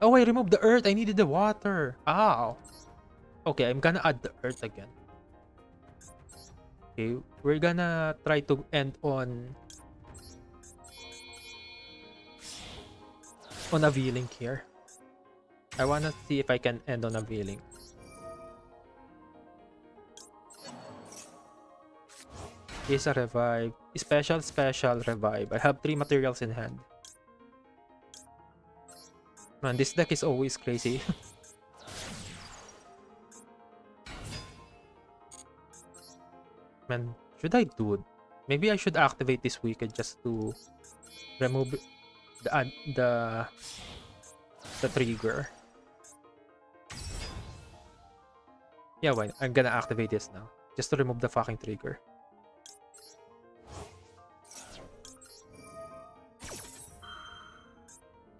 Oh, I removed the Earth. I needed the water. Ow. Okay, I'm gonna add the Earth again. Okay, we're gonna try to end on a V-Link here. I wanna see if I can end on a V-Link. Is a revive. Special revive. I have 3 materials in hand. Man, this deck is always crazy. Man, should I do it? Maybe I should activate this Wicked just to remove the trigger. Yeah, why? I'm gonna activate this now. Just to remove the fucking trigger.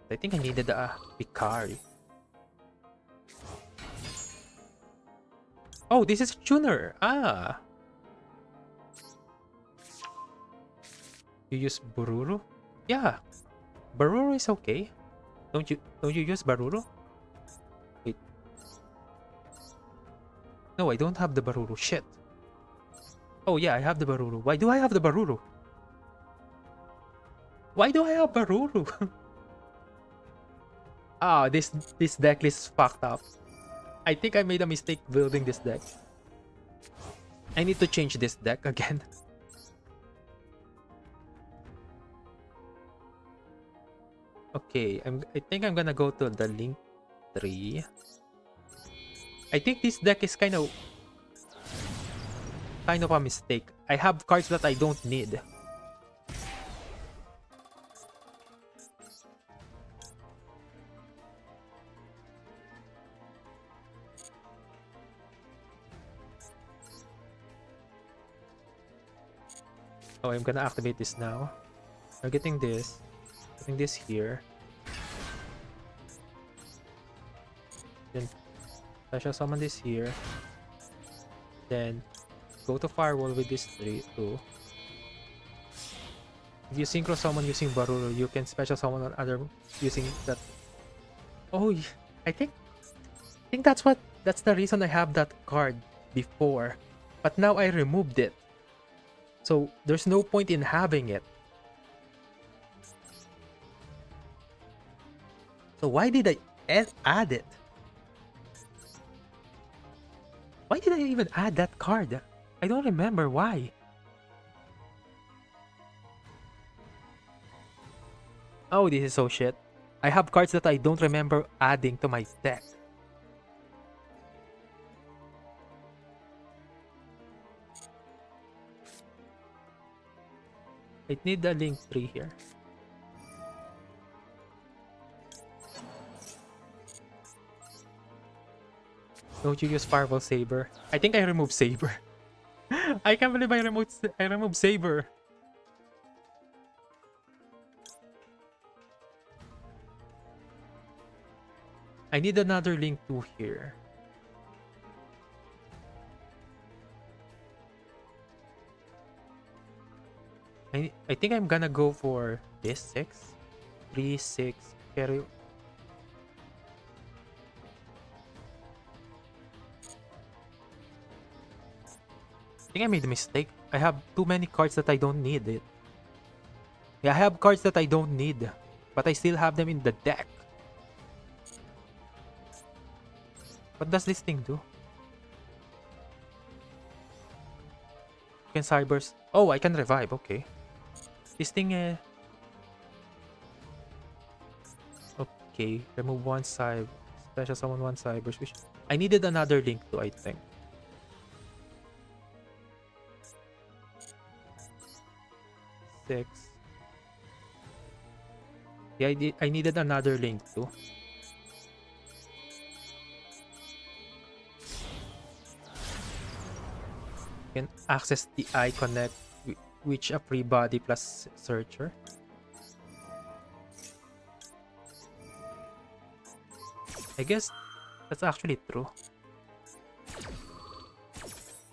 I think I needed a Picari. Oh, this is Tuner. Ah. You use Bururu? Yeah. Bururu is okay. Don't you use Bururu? Wait. No, I don't have the Bururu. Shit. Oh yeah, I have the Bururu. Why do I have the Bururu? Why do I have Bururu? Ah, this deck list is fucked up. I think I made a mistake building this deck. I need to change this deck again. Okay, I think I'm gonna go to the link 3. I think this deck is kind of a mistake. I have cards that I don't need. Oh, I'm gonna activate this now. I'm getting this. Getting this here. Then I shall summon this here. Then go to Firewall with this 3 too. If you synchro summon using Baruru, you can special summon on other using that. Oh, I think that's the reason I have that card before. But now I removed it. So there's no point in having it. So why did I add it? Why did I even add that card? I don't remember why. Oh, this is so shit. I have cards that I don't remember adding to my deck. I need the link 3 here. Don't you use Firewall Saber? I think I removed Saber. I can't believe I removed Saber. I need another link 2 here. I think I'm gonna go for this 6. 3, 6, carry. think I made a mistake. I have too many cards that I don't need it. Yeah, I have cards that I don't need, but I still have them in the deck. What does this thing do? Can cybers? Oh, I can revive. Okay. This thing. Okay. Remove one cyber. Special summon one cyber. Which I needed another link too, I think. Six. Yeah, I needed another link too. Can access the eye connect, which a free body plus searcher. I guess that's actually true.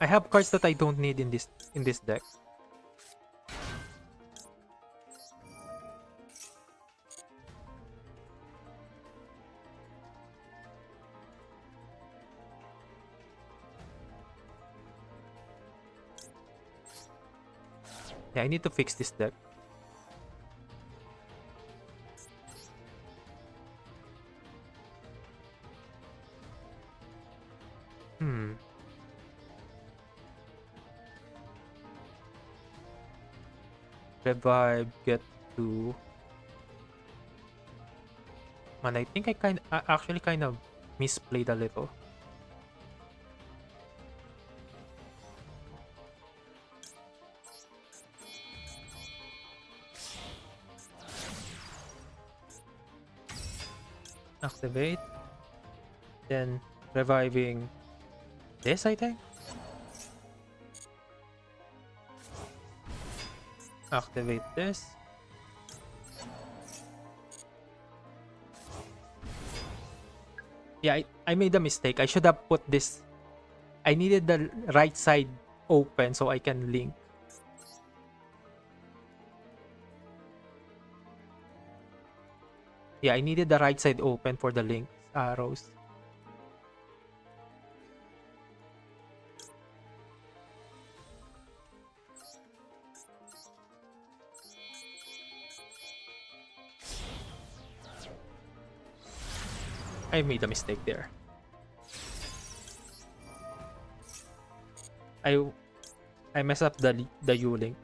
I have cards that I don't need in this deck. Yeah, I need to fix this deck. Revive, get to... Man, I think I actually kind of misplayed a little. Activate. Then reviving this, I think. Activate this. Yeah, I made a mistake. I should have put this. I needed the right side open so I can link. Yeah, I needed the right side open for the link arrows. I made a mistake there. I messed up the U-link.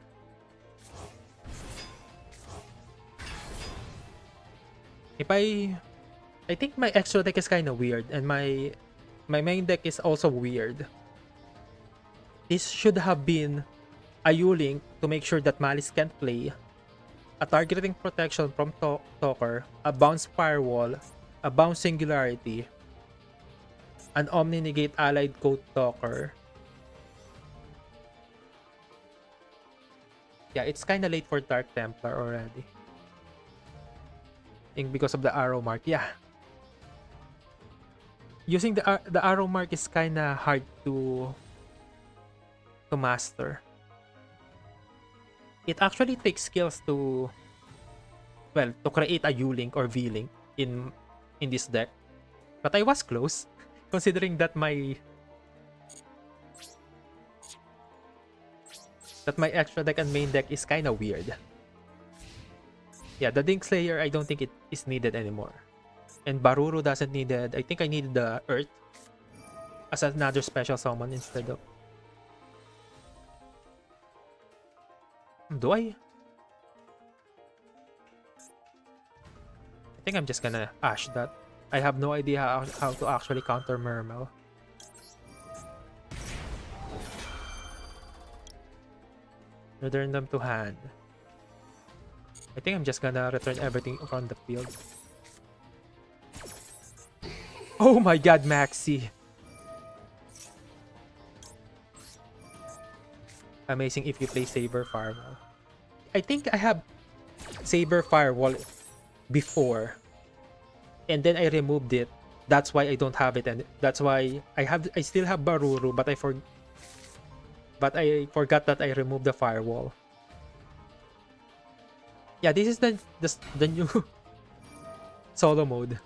If I think my extra deck is kind of weird, and my main deck is also weird. This should have been a U-link to make sure that Malice can't play, a targeting protection from Talker, a bounce firewall, a bounce singularity, an omni negate allied code Talker. Yeah, it's kind of late for Dark Templar already. I think because of the arrow mark. Yeah. Using the arrow mark is kind of hard to master. It actually takes skills to create a U-link or V-link in this deck. But I was close, considering that my extra deck and main deck is kind of weird. Yeah, the Dink Slayer, I don't think it is needed anymore. And Baruru doesn't need it. I think I need the Earth as another special summon instead of... Do I? I think I'm just gonna Ash that. I have no idea how to actually counter Mermel. Return them to hand. I think I'm just gonna return everything on the field. Oh my god, Maxi! Amazing if you play Saber Firewall. I think I have Saber Firewall before, and then I removed it. That's why I don't have it, and that's why I still have Baruru, but I forgot that I removed the firewall. Yeah, this is the new solo mode.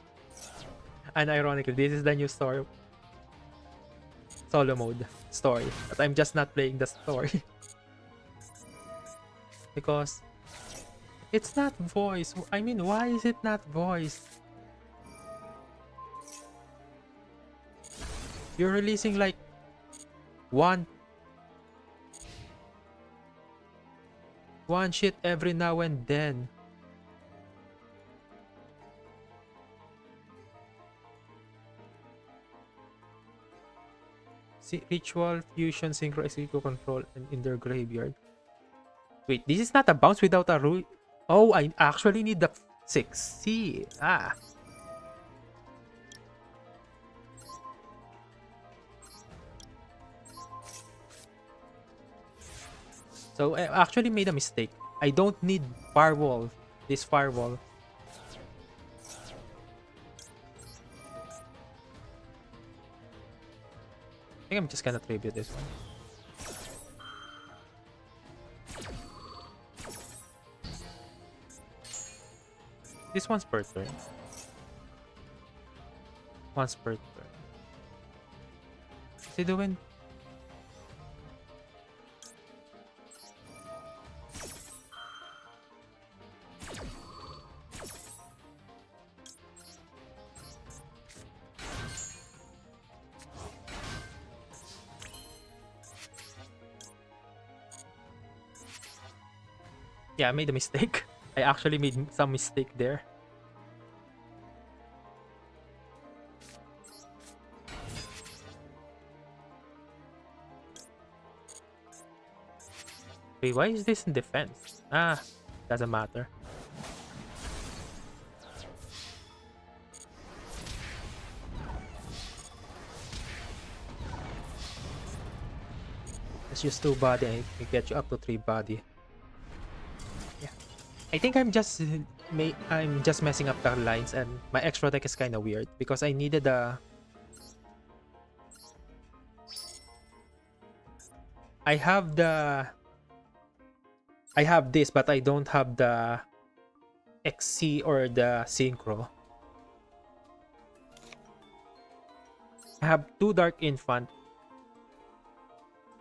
And ironically, this is the new solo solo mode story, but I'm just not playing the story because it's not voice. I mean, why is it not voice? You're releasing like one shit every now and then. See, ritual, fusion, synchro, execute, control, and in their graveyard. Wait, this is not a bounce without a rule. Oh, I actually need the 6. See, So I actually made a mistake. I don't need firewall. This firewall. I think I'm just gonna tribute this one. This one's per turn. Once per turn. What's he doing? Yeah, I made a mistake. I actually made some mistake there. Wait, why is this in defense? Doesn't matter. Let's use 2 body and we get you up to 3 body. I think I'm just messing up the lines, and my extra deck is kind of weird because I needed a. I have this, but I don't have the XC or the Synchro. I have 2 Dark Infant.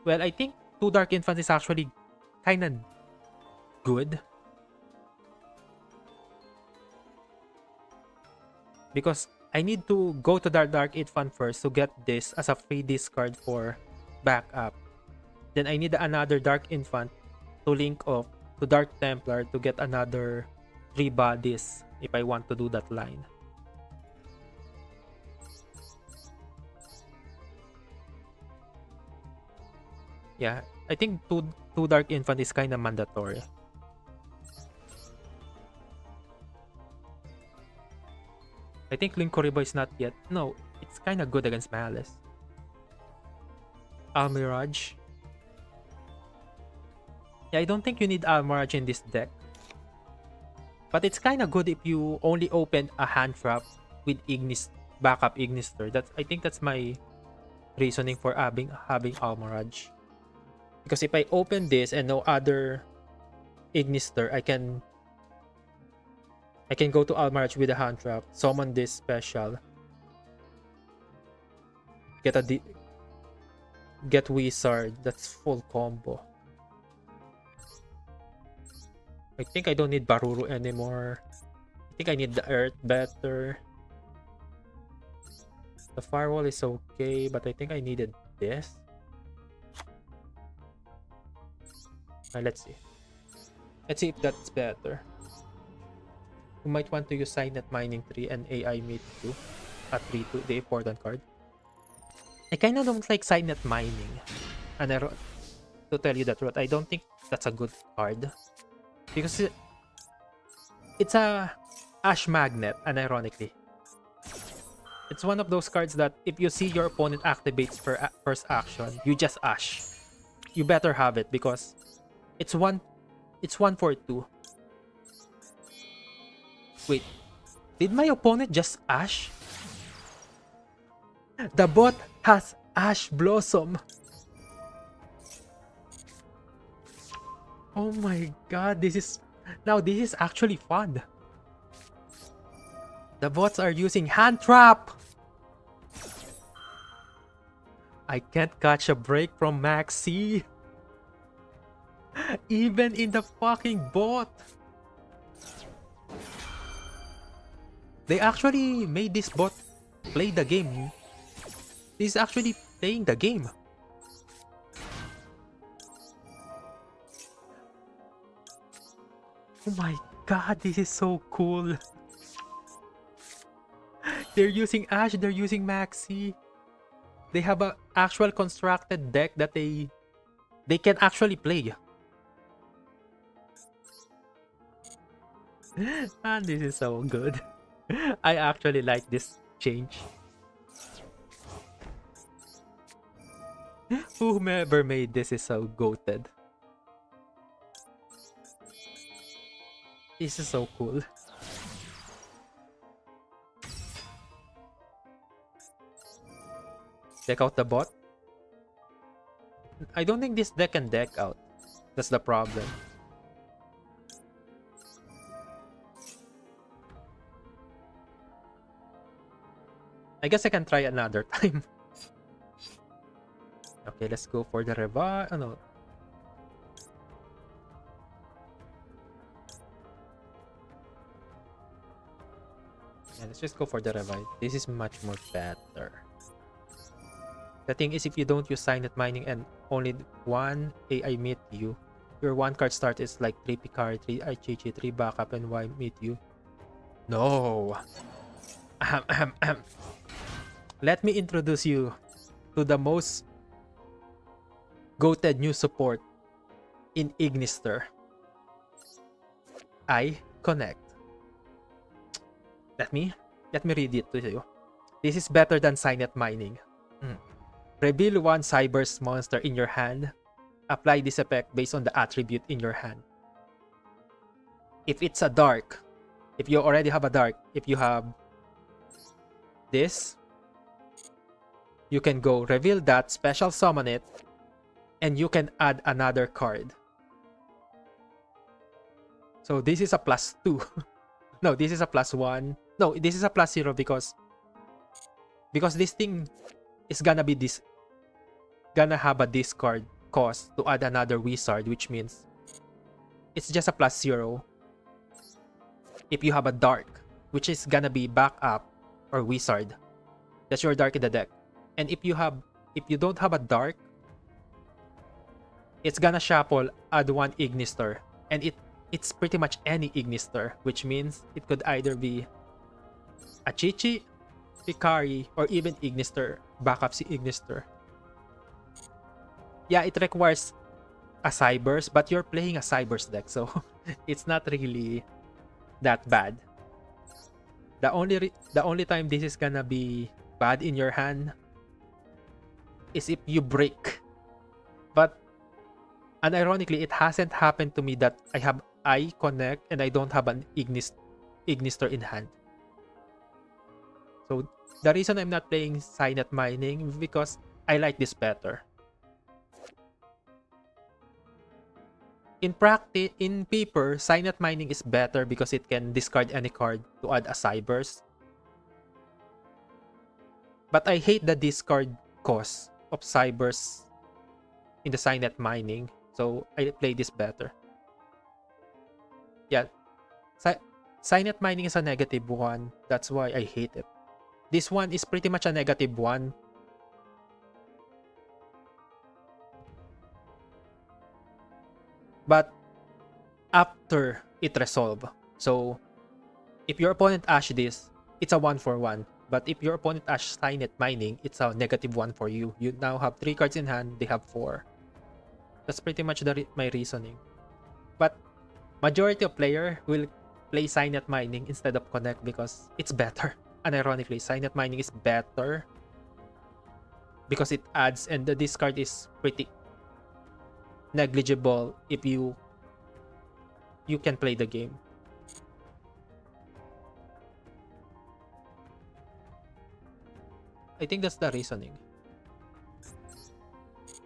Well, I think 2 Dark Infant is actually kind of good. Because I need to go to the Dark Infant first to get this as a free discard for backup. Then I need another Dark Infant to link off to Dark Templar to get another 3 bodies if I want to do that line. Yeah, I think 2 Dark Infant is kind of mandatory. I think Linkoribo is not yet. No, it's kind of good against Malice. Almirage. Yeah, I don't think you need Almirage in this deck. But it's kind of good if you only open a hand trap with backup Ignister. I think that's my reasoning for having Almirage. Because if I open this and no other Ignister, I can go to Almirage with a hand trap, summon this special, get Wizard. That's full combo. I think I don't need Baruru anymore. I think I need the Earth better. The Firewall is okay, but I think I needed this. Let's see. Let's see if that's better. You might want to use Signet Mining 3 and AI Mate 2 at 3-2, the important card. I kind of don't like Signet Mining. And to tell you the truth, I don't think that's a good card. Because it's a Ash Magnet, unironically. It's one of those cards that if you see your opponent activates for first action, you just Ash. You better have it because it's 1 for 2. Wait, did my opponent just Ash? The bot has Ash Blossom. Oh my god, this is actually fun. The bots are using Hand Trap. I can't catch a break from Maxi. Even in the fucking bot. They actually made this bot play the game. This is actually playing the game. Oh my god, this is so cool. They're using Ash, they're using Maxi. They have a actual constructed deck that they can actually play. And this is so good. I actually like this change. Whomever made this is so goated. This is so cool. Deck out the bot. I don't think this deck can deck out. That's the problem. I guess I can try another time. Okay, let's go for the revive. Oh, no. Yeah, let's just go for the revive. This is much more better. The thing is, if you don't use Signet Mining and only one AI meet you, your one card start is like 3 Picari, 3 IGG, 3 backup, and Y meet you. No! Ahem, ahem, ahem. Let me introduce you to the most goated new support in Ignister. I connect. Let me read it to you. This is better than Signet Mining. Reveal one Cyber's monster in your hand. Apply this effect based on the attribute in your hand. If it's a dark, if you already have a dark, if you have this, you can go reveal that, special summon it, and you can add another card. So this is a +2. No, this is a +1. No, this is a +0 because this thing is gonna have a discard cost to add another wizard, which means it's just a +0 if you have a dark, which is gonna be backup or wizard. That's your dark in the deck. And if you don't have a dark, it's gonna shuffle, add one Ignister, and it's pretty much any Ignister, which means it could either be a Chichi, Picari, or even Ignister, backup Ignister. Yeah, it requires a Cybers, but you're playing a Cybers deck, so it's not really that bad. The only time this is gonna be bad in your hand is if you break. But unironically, it hasn't happened to me that I connect and I don't have an Ignister in hand. So the reason I'm not playing Signet Mining is because I like this better. In practice, in paper, Signet Mining is better because it can discard any card to add a Cybers. But I hate the discard cost of Cybers in the Signet Mining, so I play this better. Yeah, Signet Mining is a -1, that's why I hate it. This one is pretty much a -1. But after it resolve. So if your opponent Ash this, it's a 1-for-1. But if your opponent Ash Signet Mining, it's a -1 for you. You now have 3 cards in hand, they have 4. That's pretty much my reasoning. But majority of player will play Signet Mining instead of Connect because it's better. And ironically, Signet Mining is better because it adds, and the discard is pretty negligible if you can play the game. I think that's the reasoning.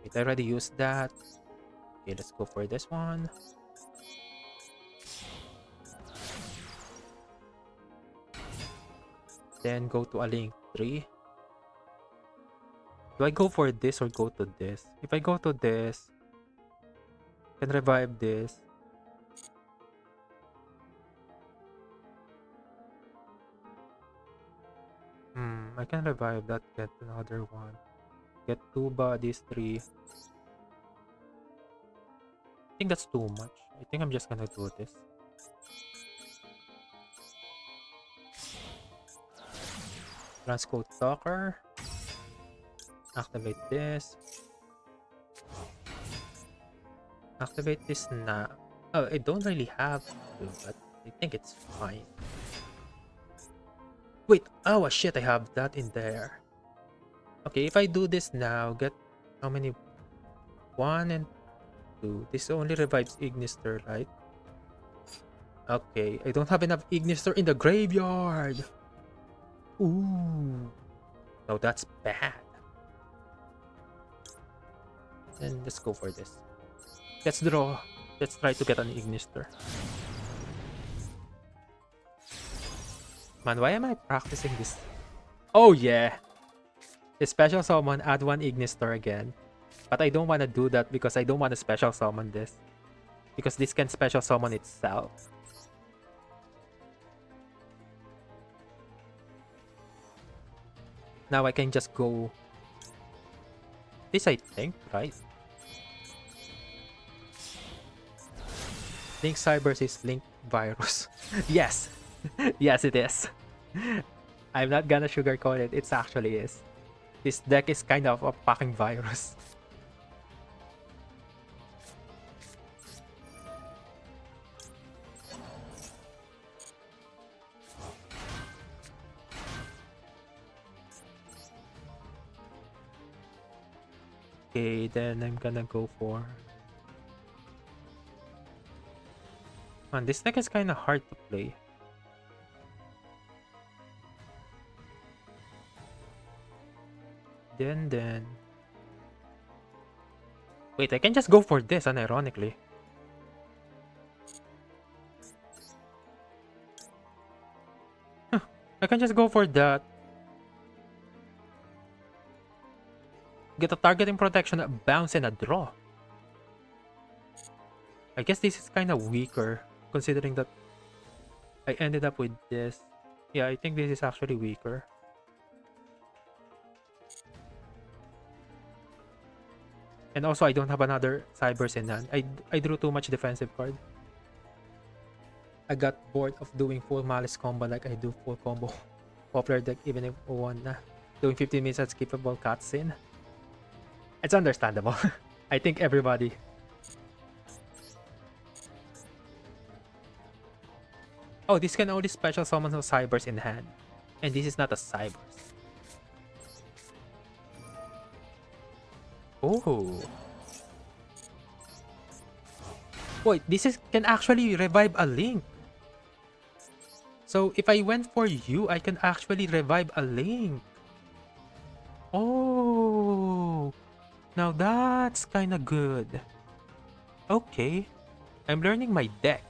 Wait, I already used that. Okay, let's go for this one. Then go to a link 3. Do I go for this or go to this? If I go to this, I can revive this. I can revive that, get another one. Get 2 bodies, 3. I think that's too much. I think I'm just gonna do this. Transcode Talker. Activate this. Activate this now. Oh, I don't really have to, but I think it's fine. Wait, oh shit, I have that in there. Okay, if I do this now, get how many? 1 and 2. This only revives Ignister, right? Okay, I don't have enough Ignister in the graveyard. Ooh. No, that's bad. Then let's go for this. Let's draw. Let's try to get an Ignister. Man, why am I practicing this? Oh yeah. The special summon, add 1 Ignister again. But I don't want to do that because I don't want to special summon this. Because this can special summon itself. Now I can just go this, I think, right? Link Cybers is Link Virus. Yes! Yes, it is. I'm not gonna sugarcoat it. It actually is. This deck is kind of a fucking virus. Okay, then I'm gonna go for... Man, this deck is kind of hard to play. Then... Wait, I can just go for this, unironically. Huh, I can just go for that. Get a targeting protection, a bounce, and a draw. I guess this is kind of weaker, considering that I ended up with this. Yeah, I think this is actually weaker. And also, I don't have another Cybers in hand. I drew too much defensive card. I got bored of doing full Malice combo like I do full combo popular deck even if 1 na. Doing 15 minutes at skippable cutscene. It's understandable. I think everybody. Oh, this can only special summon some Cybers in hand. And this is not a Cybers. Oh. Wait, can actually revive a Link. So if I went for you, I can actually revive a Link. Oh. Now that's kind of good. Okay. I'm learning my deck.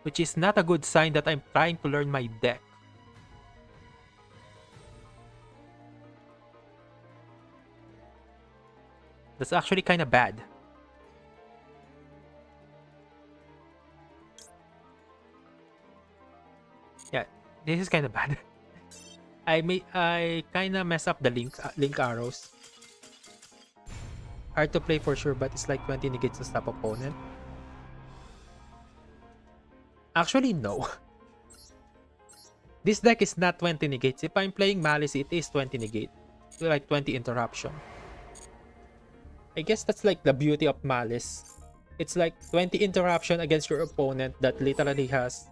Which is not a good sign that I'm trying to learn my deck. That's actually kind of bad. Yeah, this is kind of bad. I kind of mess up the link arrows. Hard to play for sure, but it's like 20 negates to stop opponent. Actually, no. This deck is not 20 negates. If I'm playing Malice, it is 20 negate. Like 20 interruption. I guess that's like the beauty of Malice. It's like 20 interruption against your opponent that literally has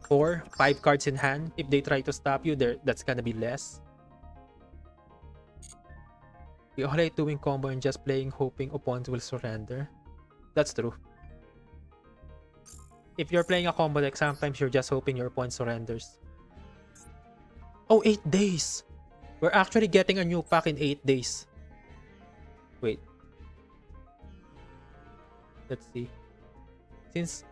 4, 5 cards in hand. If they try to stop you, that's gonna be less. We all hate doing combo and just playing hoping opponents will surrender. That's true. If you're playing a combo deck, sometimes you're just hoping your opponent surrenders. Oh, 8 days! We're actually getting a new pack in 8 days. Wait. Let's see. Since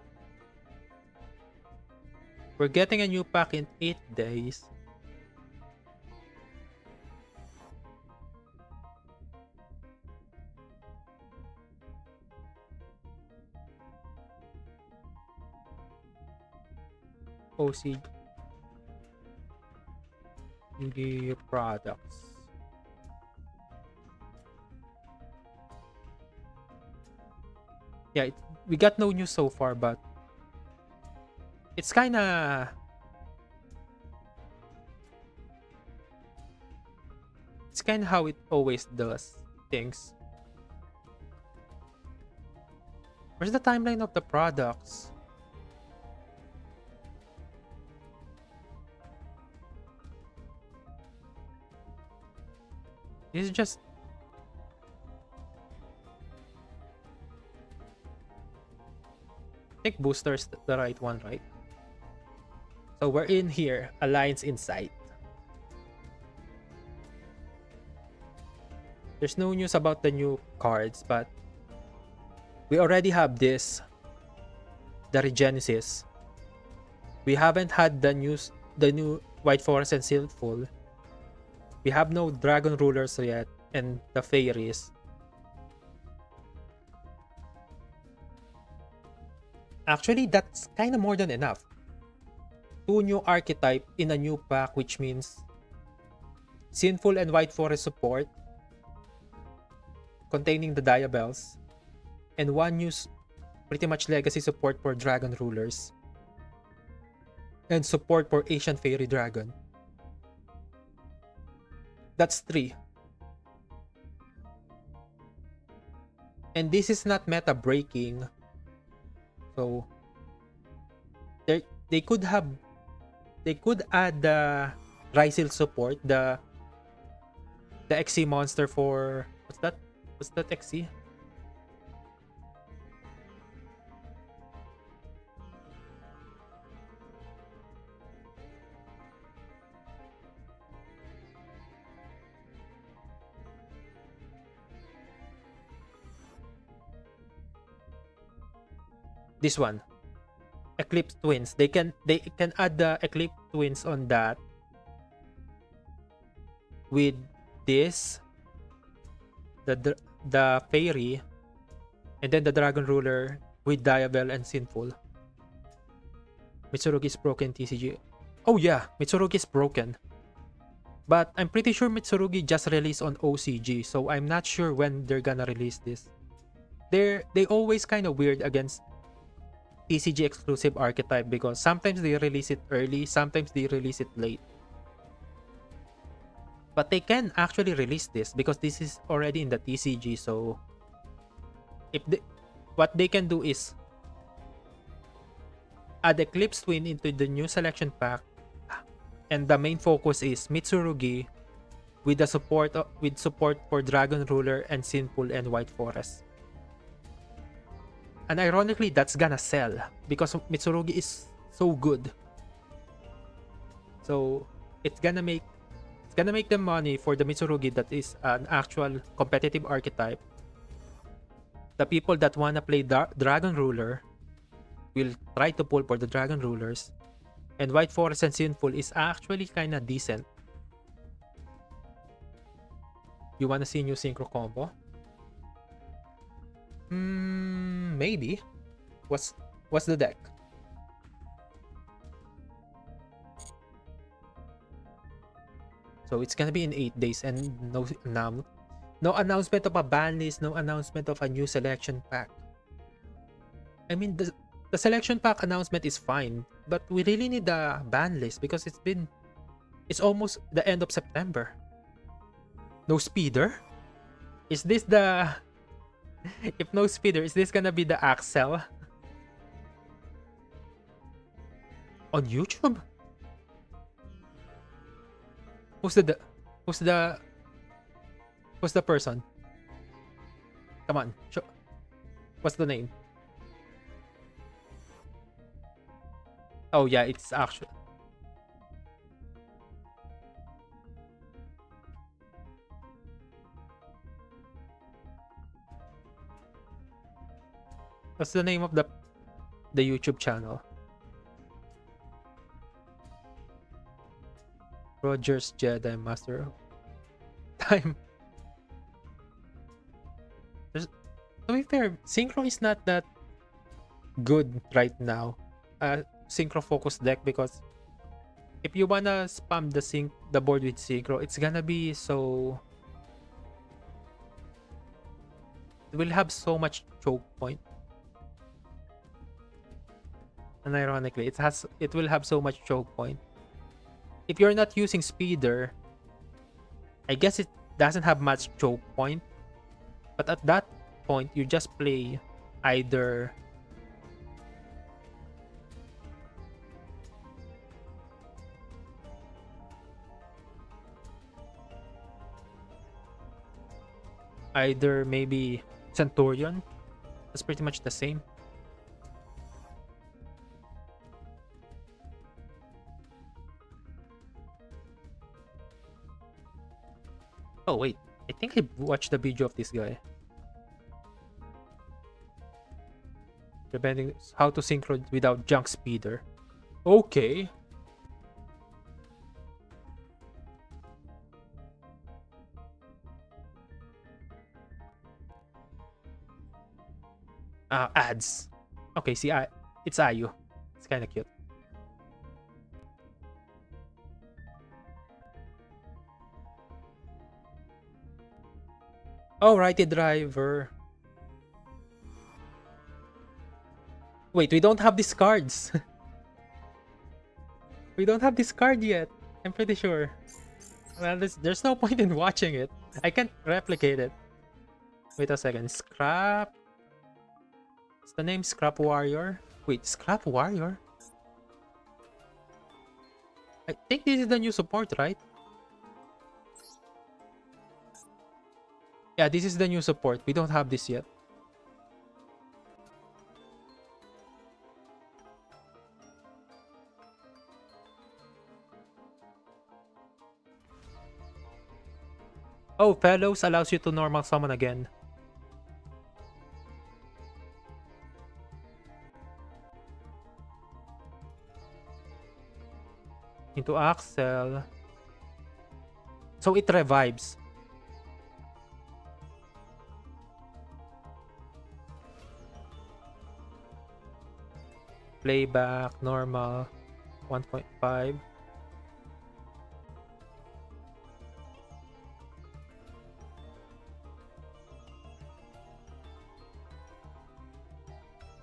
we're getting a new pack in 8 days. OCG products. Yeah, we got no news so far, but it's kind of how it always does things. Where's the timeline of the products? This is just I think booster's the right one, right? So we're in here, Alliance Insight. There's no news about the new cards, but we already have this, the Regenesis. We haven't had the new White Forest and Siltful. We have no Dragon Rulers yet, and the Fairies. Actually, that's kind of more than enough. 2 new archetype in a new pack, which means Sinful and White Forest support containing the Diabels, and 1 new pretty much legacy support for Dragon Rulers, and support for Asian Fairy Dragon. That's 3. And this is not meta breaking. So they could add the Rysil support, the XC monster for what's that XC? This one, Eclipse Twins. They can add the Eclipse Twins on that with this, the Fairy, and then the Dragon Ruler with Diabel and Sinful. Mitsurugi is broken TCG. Oh yeah, Mitsurugi is broken. But I'm pretty sure Mitsurugi just released on OCG, so I'm not sure when they're gonna release this. They always kind of weird against TCG exclusive archetype because sometimes they release it early, sometimes they release it late. But they can actually release this because this is already in the TCG, so what they can do is add Eclipse Twin into the new selection pack, and the main focus is Mitsurugi with the support for Dragon Ruler and Sinful and White Forest. And ironically, that's gonna sell because Mitsurugi is so good. So it's gonna make them money for the Mitsurugi that is an actual competitive archetype. The people that wanna play Dragon Ruler will try to pull for the Dragon Rulers, and White Forest and Sinful is actually kinda decent. You wanna see new synchro combo? Maybe. What's the deck? So it's gonna be in 8 days, and no announcement of a ban list, no announcement of a new selection pack. I mean, the selection pack announcement is fine, but we really need the ban list because it's almost the end of September. No speeder? Is this the if no speeder, is this gonna be the Axel on YouTube? Who's the person? Come on, what's the name? Oh yeah, it's actually. What's the name of the YouTube channel? Roger's Jedi Master Time. To be fair, Synchro is not that good right now. synchro focus deck because if you wanna spam the board with synchro, it's gonna be so, it will have so much choke point. And ironically, it will have so much choke point. If you're not using speeder, I guess it doesn't have much choke point. But at that point, you just play either maybe Centurion. That's pretty much the same. Oh wait, I think I watched the video of this guy. Preventing how to synchro without junk speeder. Okay. Ads. Okay, see, it's Ayu. It's kind of cute. Oh, righty driver. Wait, we don't have these cards. We don't have this card yet. I'm pretty sure. Well, there's no point in watching it. I can't replicate it. Wait a second. Scrap. Is the name Scrap Warrior? Wait, Scrap Warrior? I think this is the new support, right? Yeah, this is the new support. We don't have this yet. Oh, Fellows allows you to normal summon again. Into Axel. So it revives. Playback, normal, 1.5.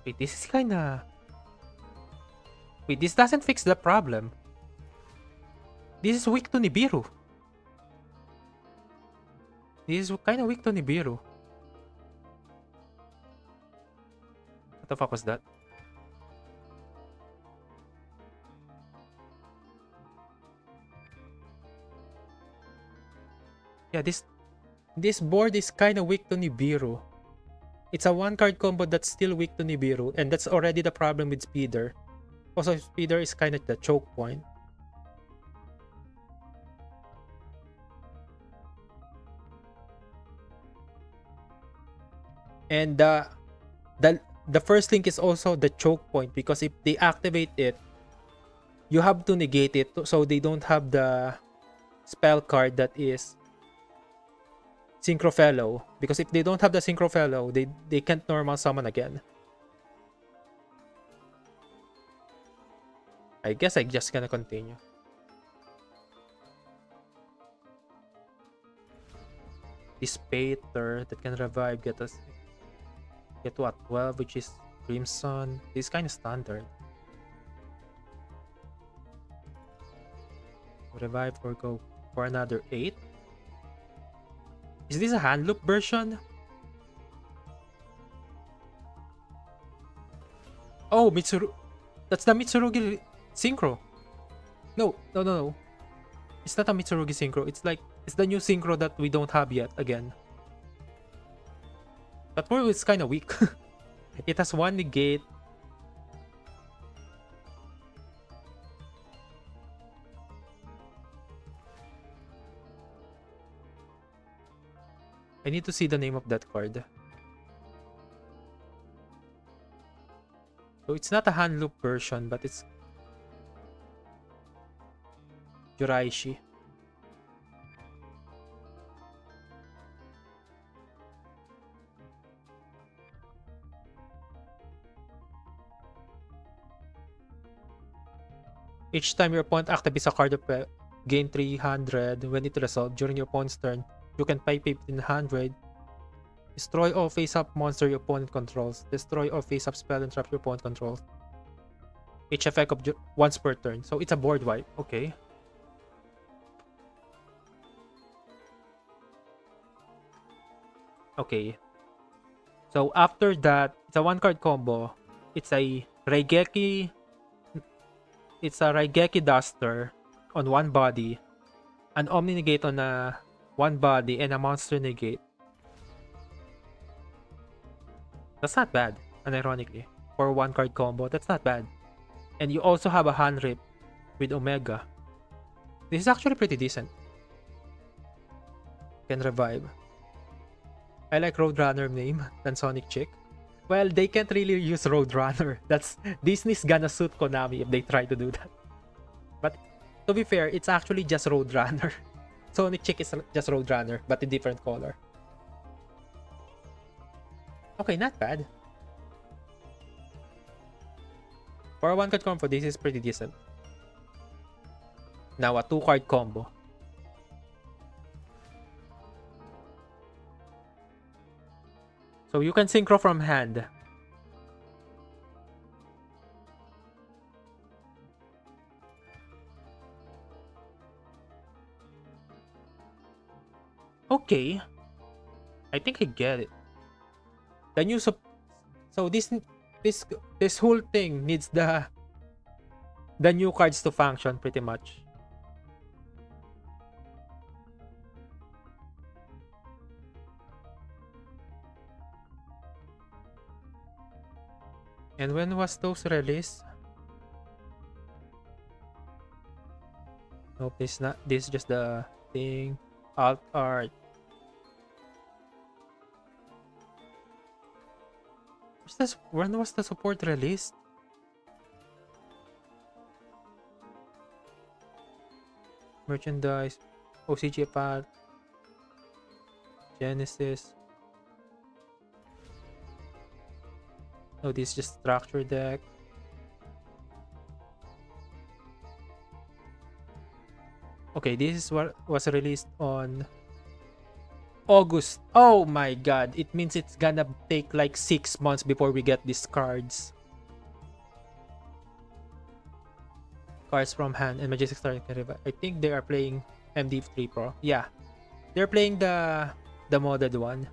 Wait, this is kinda... Wait, this doesn't fix the problem. This is weak to Nibiru. This is kinda weak to Nibiru. What the fuck was that? Yeah, this board is kinda weak to Nibiru. It's a one card combo that's still weak to Nibiru, and that's already the problem with Speeder. Also, Speeder is kind of the choke point. And the first link is also the choke point because if they activate it, you have to negate it so they don't have the spell card that is Synchro Fellow. Because if they don't have the Synchro Fellow, they can't normal summon again. I guess I'm just gonna continue. Dispater that can revive, get to a 12, which is Crimson. This is kind of standard. Revive or go for another 8. Is this a hand loop version? Oh, Mitsuru. That's the Mitsurugi Synchro. No. It's not a Mitsurugi Synchro. It's the new Synchro that we don't have yet again. That word is kind of weak. It has one negate. I need to see the name of that card. So it's not a hand loop version, but it's Juraishi. Each time your opponent activates a card effect, gain 300 when it resolves during your opponent's turn. You can pay 1500. Destroy all face-up monster your opponent controls. Destroy all face-up spell and trap your opponent controls. Each effect of once per turn. So it's a board wipe. Okay. Okay. So after that, it's a one card combo. It's a Raigeki. It's a Raigeki Duster on one body, an Omni Negate on one body, and a Monster Negate. That's not bad, unironically. For one card combo, that's not bad. And you also have a hand rip with Omega. This is actually pretty decent. Can revive. I like Roadrunner name than Sonic Chick. Well, they can't really use Roadrunner. That's Disney's gonna suit Konami if they try to do that. But to be fair, it's actually just Roadrunner. Sonic Chick is just Roadrunner, but a different color. Okay, not bad. For a one card combo, this is pretty decent. Now a 2-card combo. So you can synchro from hand. Okay. I think I get it. The new so this whole thing needs the new cards to function pretty much. And when was those released? Nope, this not. This is just the thing. Alt art. When was the support released? Merchandise, OCG pack, Genesis. Oh, this is just structure deck. Okay, this is what was released on August. Oh my god, it means it's gonna take like 6 months before we get these cards. Cards from hand and Majestic Star can revive. I think they are playing MD3 Pro. Yeah, they're playing the modded one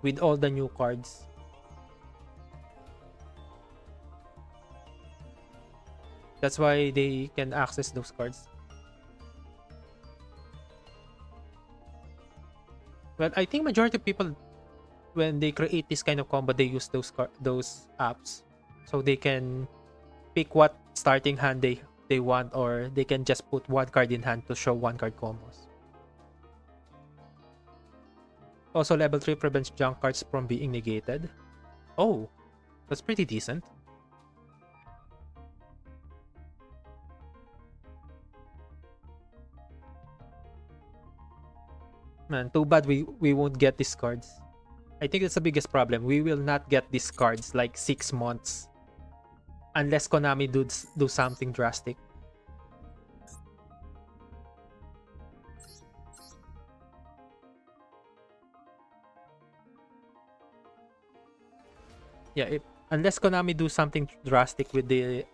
with all the new cards. That's why they can access those cards. Well, I think majority of people, when they create this kind of combo, they use those apps, so they can pick what starting hand they want, or they can just put one card in hand to show one card combos. Also, level 3 prevents junk cards from being negated. Oh, that's pretty decent. Man, too bad we won't get these cards. I think that's the biggest problem. We will not get these cards like 6 months. Unless Konami do something drastic. Yeah, unless Konami do something drastic with the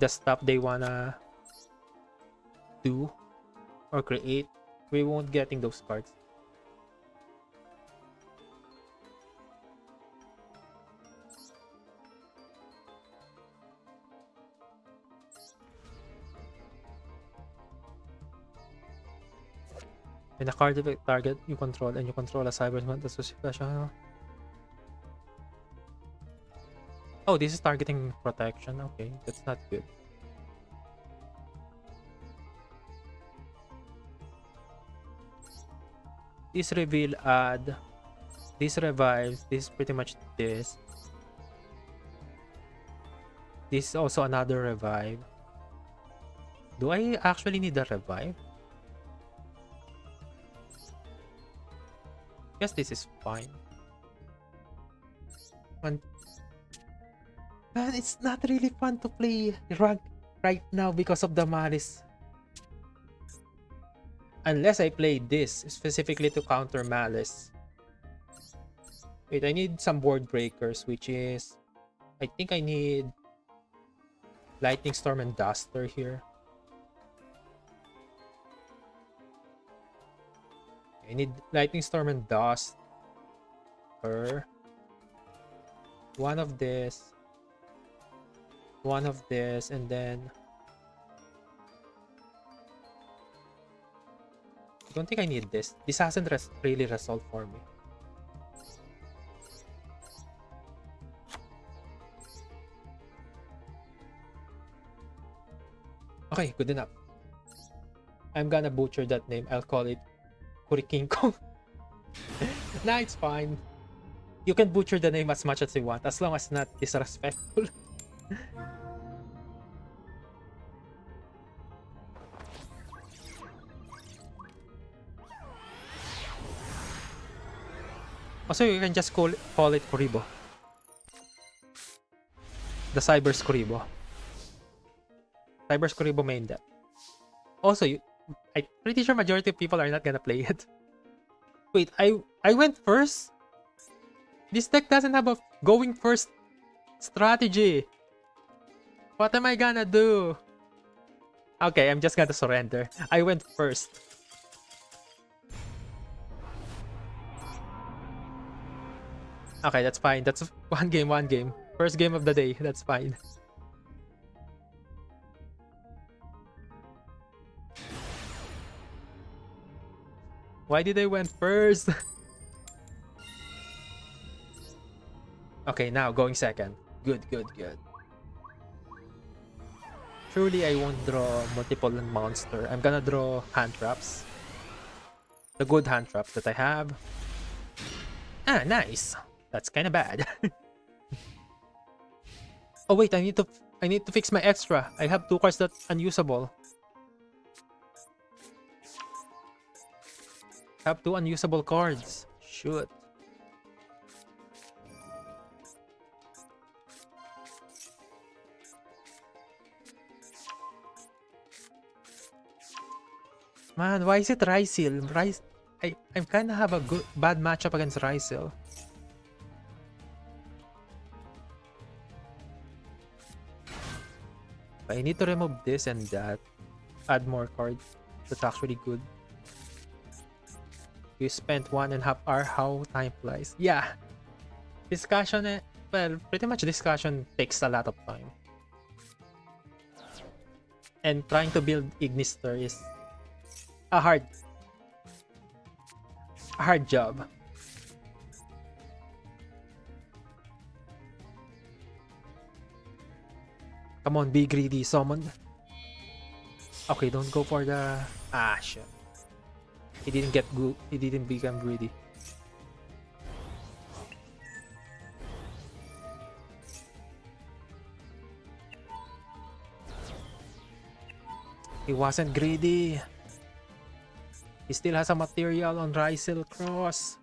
stuff they wanna do or create, we won't getting those cards. When a card effect target you control and you control a cyberman, that's special. Oh, this is targeting protection. Okay, that's not good. This reveal add. This revives. This is pretty much this. This is also another revive. Do I actually need a revive? Guess this is fine. Man, it's not really fun to play rank right now because of the malice. Unless I play this specifically to counter malice. Wait, I need some board breakers, which is... I think I need Lightning Storm and Duster here. I need Lightning Storm and Duster. One of this. One of this, and then... I don't think I need this. This hasn't really resolved for me. Okay, good enough. I'm gonna butcher that name. I'll call it Kurikinko. Nah, it's fine. You can butcher the name as much as you want, as long as not disrespectful. Also, you can just call it Kuribo. The Cyber's Kuribo. Cyber's Kuribo main deck. Also, I'm pretty sure majority of people are not gonna play it. Wait, I went first? This deck doesn't have a going first strategy. What am I gonna do? Okay, I'm just gonna surrender. I went first. Okay, that's fine. That's one game, one game. First game of the day. That's fine. Why did I went first? Okay, now going second. Good, good, good. Truly, I won't draw multiple monster. I'm gonna draw hand traps. The good hand traps that I have. Ah, nice. That's kind of bad. Oh wait, I need to fix my extra. I have 2 cards that unusable. Have 2 unusable cards. Shoot. Man, why is it Rysil? I kind of have a bad matchup against Rysil. I need to remove this and that. Add more cards. That's actually good. You spent 1.5 hours. How time flies. Yeah. Discussion, well, pretty much discussion takes a lot of time. And trying to build Ignister is a hard job. Come on, be greedy, summon. Okay, don't go for the... Ah, shit. He didn't get good. He didn't become greedy. He wasn't greedy. He still has a material on Rysil Cross.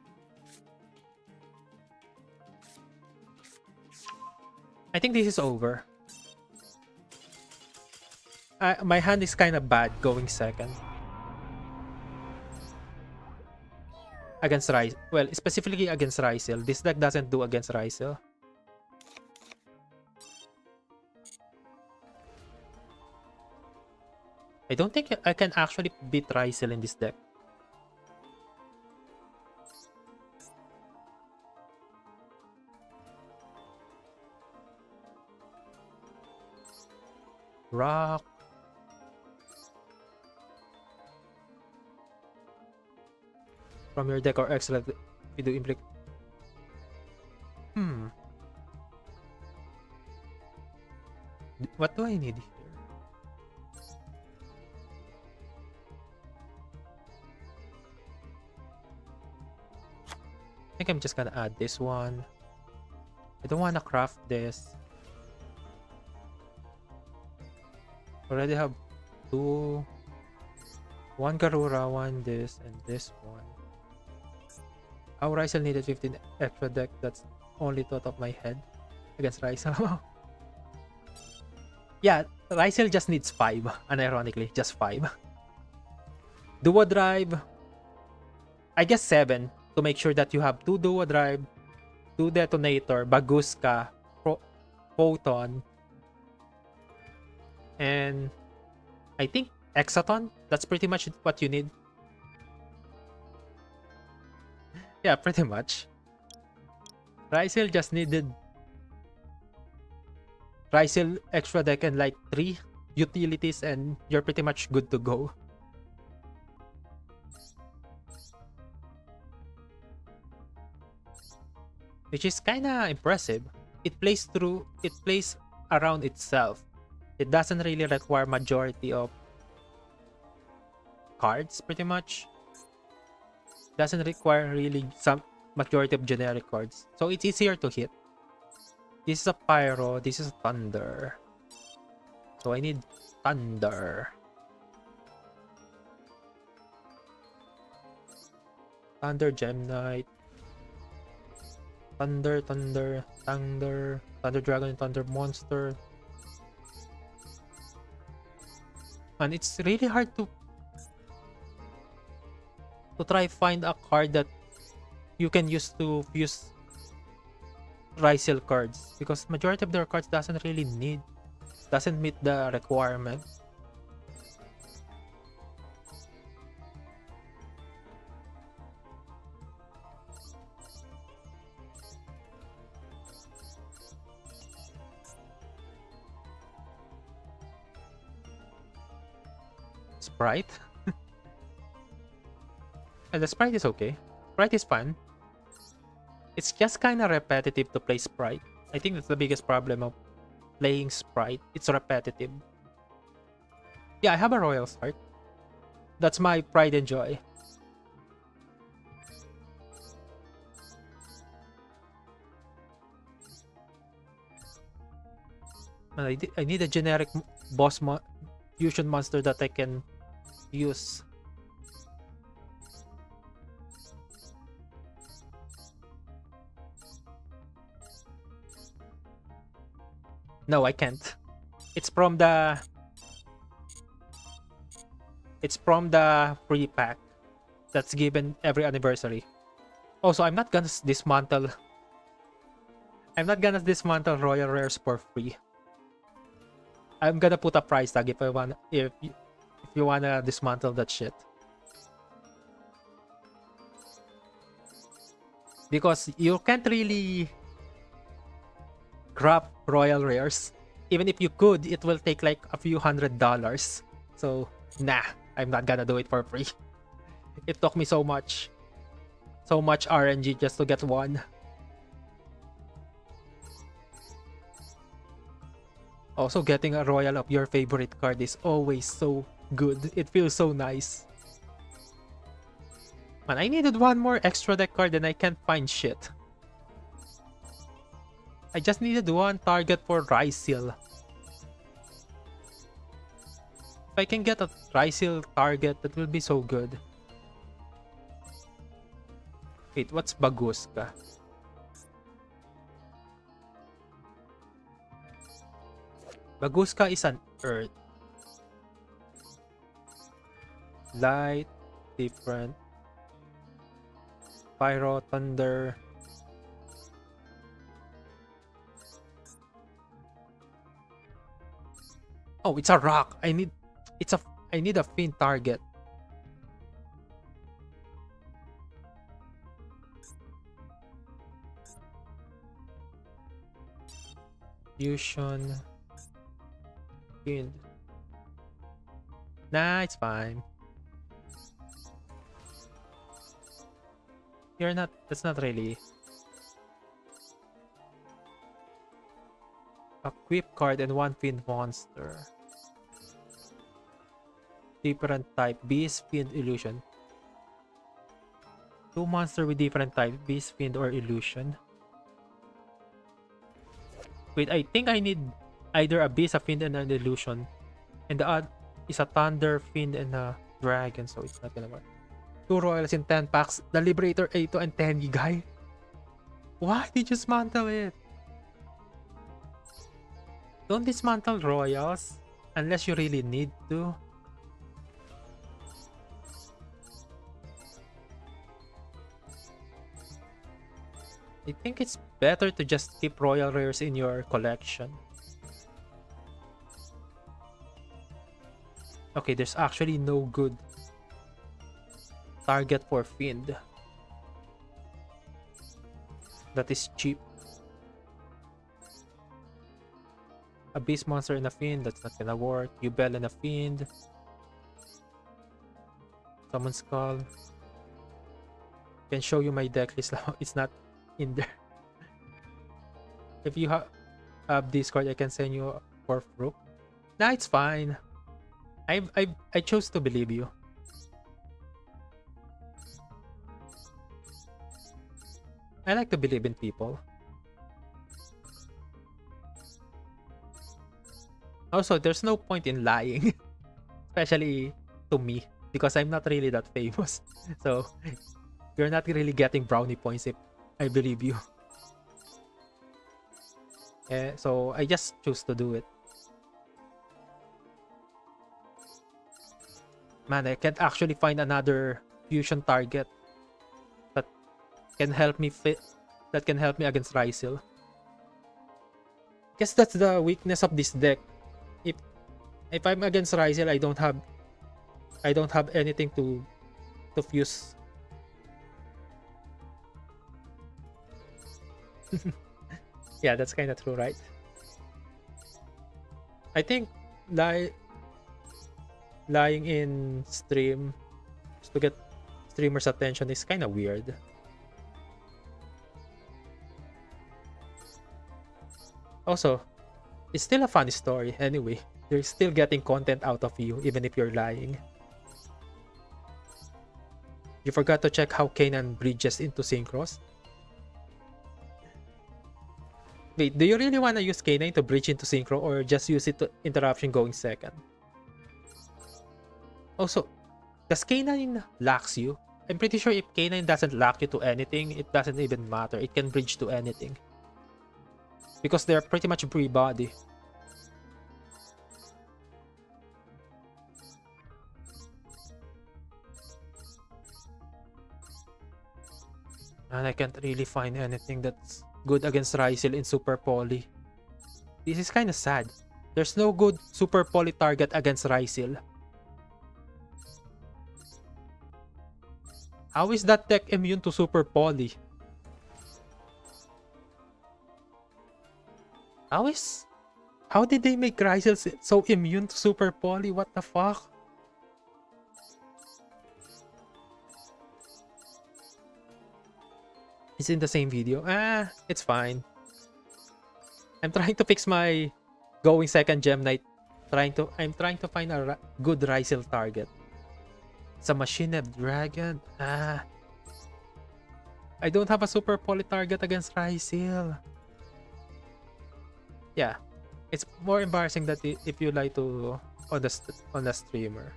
I think this is over. My hand is kind of bad going second. Against Rysil. Well, specifically against Rysil. This deck doesn't do against Rysil. I don't think I can actually beat Rysil in this deck. Rock. From your deck or excellent if you do implic. What do I need here? I think I'm just gonna add this one. I don't wanna craft this. Already have 2. 1 Garura, 1 this, and this one. How Rysil needed 15 extra deck, that's only thought of my head against Rysil. Yeah, Rysel just needs 5, unironically, just 5. Duo Drive, I guess 7 to make sure that you have 2 Duo Drive, 2 Detonator, Baguska, Photon, and I think Exaton. That's pretty much what you need. Yeah, pretty much. Rysel just needed Rysel extra deck and like 3 utilities and you're pretty much good to go. Which is kinda impressive. It plays around itself. It doesn't really require majority of cards pretty much. Doesn't require really some majority of generic cards. So it's easier to hit. This is a Pyro, this is a Thunder. So I need Thunder. Thunder Gem Knight. Thunder Dragon, and Thunder Monster. And it's really hard to try find a card that you can use to use Rysel cards, because majority of their cards doesn't meet the requirement. Sprite? And the Sprite is okay. Sprite is fun. It's just kind of repetitive to play Sprite. I think that's the biggest problem of playing Sprite. It's repetitive. Yeah, I have a Royal Start. That's my pride and joy. And I need a generic fusion monster that I can use. No, I can't. It's from the free pack that's given every anniversary. Also, I'm not gonna dismantle Royal Rares for free. I'm gonna put a price tag if you wanna dismantle that shit. Because you can't really grab Royal Rares. Even if you could, it will take like a few $100s. So, nah, I'm not gonna do it for free. It took me so much RNG just to get one. Also, getting a Royal of your favorite card is always so good. It feels so nice. Man, I needed one more extra deck card and I can't find shit. I just needed one target for Rysel. If I can get a Rysel target, that will be so good. Wait, what's Baguska? Baguska is an Earth. Light, different. Pyro, Thunder. Oh, it's a rock. I need a Fiend target. Fusion. Fiend. Nah, it's fine. That's not really. Equip card and one Fiend monster. Different type. Beast, Fiend, Illusion. 2 monster with different type. Beast, Fiend, or Illusion. Wait, I think I need either a Beast, a Fiend, and an Illusion. And the odd is a Thunder, Fiend, and a Dragon, so it's not gonna work. 2 Royals in 10 packs. The Liberator 8 and 10 guy. Why did you dismantle it? Don't dismantle royals unless you really need to. I think it's better to just keep royal rares in your collection. Okay, there's actually no good target for Fiend that is cheap. A beast monster and a Fiend, that's not gonna work. Duel and a Fiend. Summon Skull. Can show you my deck list now. It's not in there. If you have Discord, I can send you for Rook. Nah, it's fine. I chose to believe you. I like to believe in people. Also, there's no point in lying, especially to me, because I'm not really that famous. So, you're not really getting brownie points if I believe you. So, I just choose to do it. Man, I can't actually find another fusion target that can help me against Rysil. Guess that's the weakness of this deck. If I'm against Ryzel, I don't have anything to fuse. Yeah, that's kind of true, right? I think lying in stream just to get streamers' attention is kind of weird. Also, it's still a funny story anyway. You're still getting content out of you even if you're lying. You forgot to check how Kanan bridges into synchros? Wait, do you really want to use Kanan to bridge into synchro or just use it to interruption going second? Also, does Kanan locks you? I'm pretty sure if Kanan doesn't lock you to anything, it doesn't even matter. It can bridge to anything. Because they're pretty much free body. And I can't really find anything that's good against Rysil in Super Poly. This is kind of sad. There's no good Super Poly target against Rysil. How is that deck immune to Super Poly? How did they make Rysil so immune to Super Poly? What the fuck? It's in the same video. It's fine. I'm trying to fix my going second Gem Knight. I'm trying to find a good Rysil target. It's a Machined Dragon. I don't have a Super Poly target against Rysil. Yeah, it's more embarrassing that if you lie to on the streamer,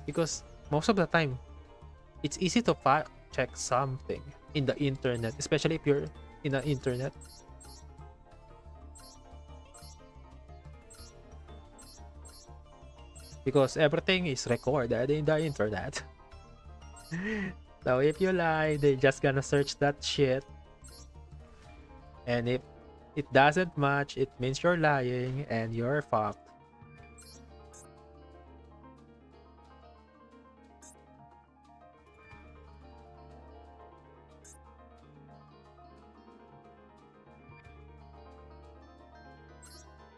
because most of the time it's easy to fact check something in the internet, especially if you're in the internet. Because everything is recorded in the internet. So if you lie, they're just gonna search that shit. And if it doesn't match, it means you're lying and you're fucked.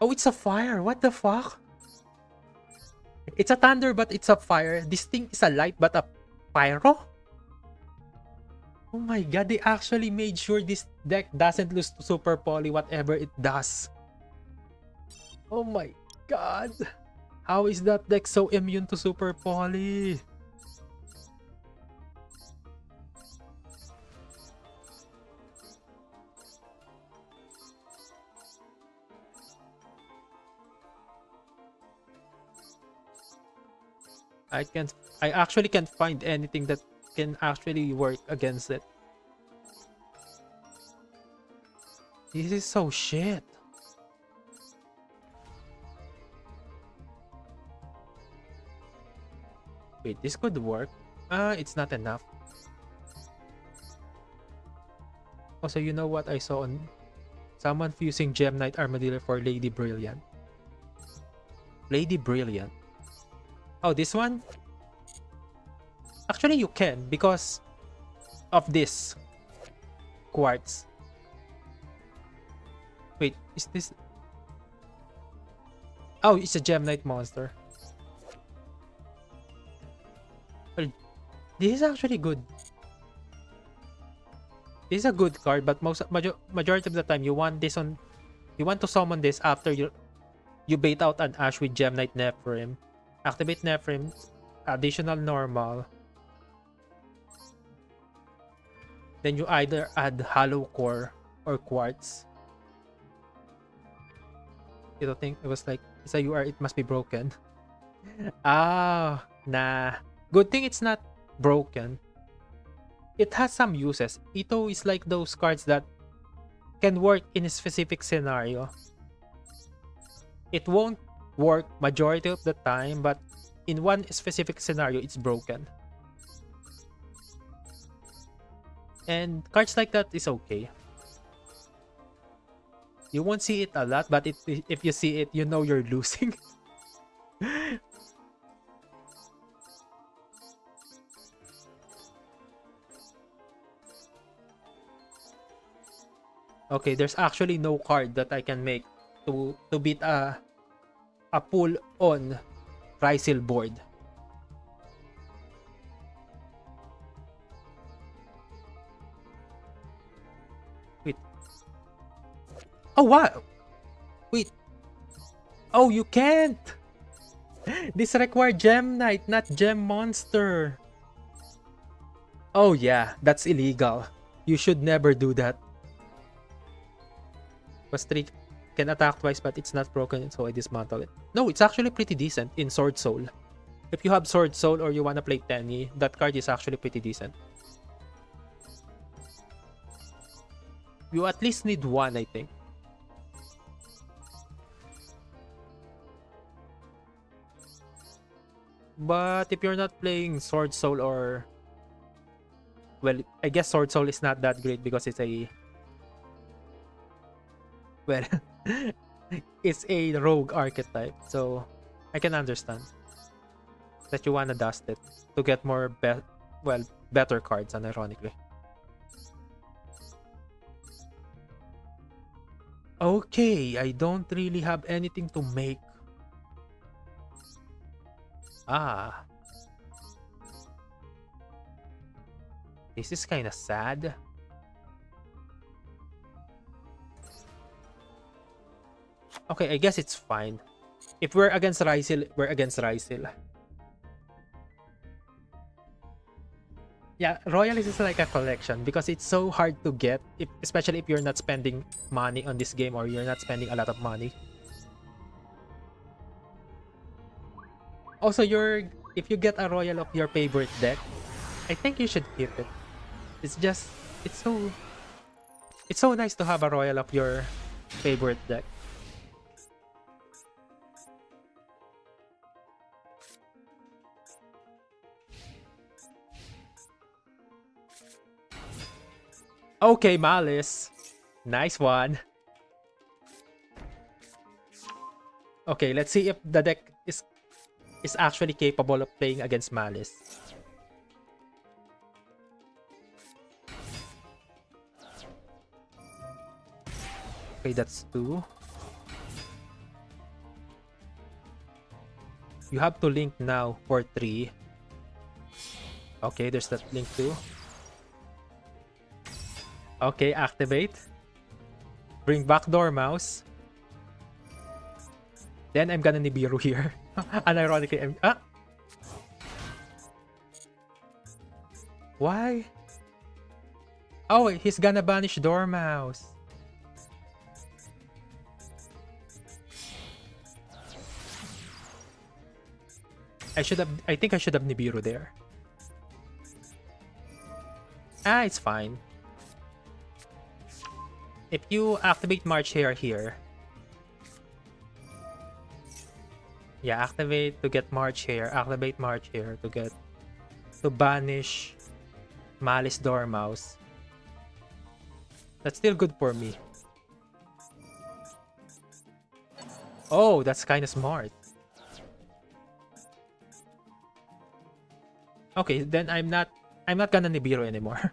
Oh, it's a fire. What the fuck? It's a thunder, but it's a fire. This thing is a light, but a pyro? Oh my god, they actually made sure this deck doesn't lose to Super Poly, whatever it does. Oh my god. How is that deck so immune to Super Poly? I actually can't find anything that can actually work against it. This is so shit. Wait, this could work. It's not enough. Also, you know what I saw on someone fusing Gem Knight Armadillo for Lady Brilliant. Lady Brilliant. Oh, this one? Actually, you can because of this quartz. Wait, is this? Oh, it's a Gem Knight monster. Well, this is actually good. This is a good card, but majority of the time you want this on, you want to summon this after you bait out an Ash with Gem Knight Nephrim, activate Nephrim, additional normal. Then you either add Hollow Core or Quartz. You don't think it was like it's a UR, it must be broken. Ah, nah. Good thing it's not broken. It has some uses. Ito is like those cards that can work in a specific scenario. It won't work majority of the time, but in one specific scenario, it's broken. And cards like that is okay. You won't see it a lot, but if you see it, you know you're losing. Okay, there's actually no card that I can make to beat a pull on Rysil board. Wait. Oh, wow. Wait. Oh, you can't. This requires Gem Knight, not Gem Monster. Oh yeah, that's illegal. You should never do that. Was 3 can attack twice, but it's not broken, so I dismantle it. No, it's actually pretty decent in Sword Soul. If you have Sword Soul or you wanna play Tenny, that card is actually pretty decent. You at least need one, I think. But if you're not playing Sword Soul or... Well, I guess Sword Soul is not that great because it's a... Well, it's a rogue archetype, so I can understand that you wanna dust it to get more better cards, unironically. Okay, I don't really have anything to make. Ah. This is kinda sad. Okay, I guess it's fine. If we're against Rysil, we're against Rysil. Yeah, Royal is like a collection because it's so hard to get, especially if you're not spending money on this game or you're not spending a lot of money. Also, if you get a Royal of your favorite deck, I think you should keep it. It's so nice to have a Royal of your favorite deck. Okay, Malice. Nice one. Okay, let's see if the deck is actually capable of playing against Malice. Okay, that's 2. You have to link now for 3. Okay, there's that link too. Okay, activate. Bring back Dormouse. Then I'm gonna Nibiru here. Unironically, Why? Oh, he's gonna banish Dormouse. I think I should have Nibiru there. Ah, it's fine. If you activate March here, yeah, activate to get March here, activate March here to banish Malice Dormouse. That's still good for me. Oh, that's kind of smart. Okay, then I'm not gonna Nibiru anymore.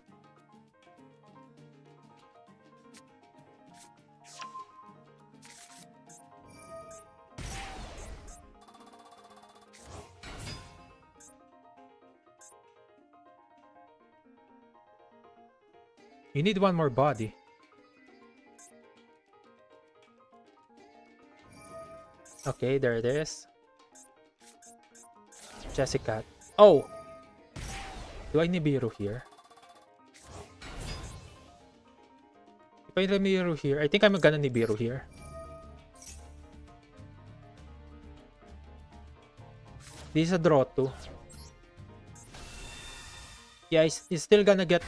You need one more body. Okay, there it is. Jessica. Oh! Do I Nibiru here? If I Nibiru here, I think I'm gonna Nibiru here. This is a draw 2. Yeah, he's still gonna get...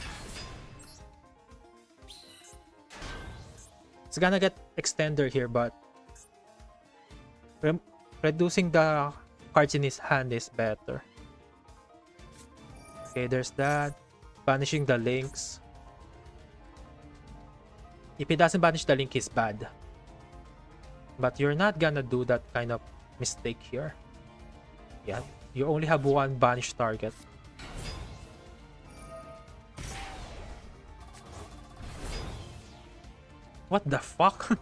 It's gonna get extender here, but... Reducing the cards in his hand is better. Okay, there's that. Banishing the links. If he doesn't banish the link, he's bad. But you're not gonna do that kind of mistake here. Yeah, you only have one banished target. What the fuck?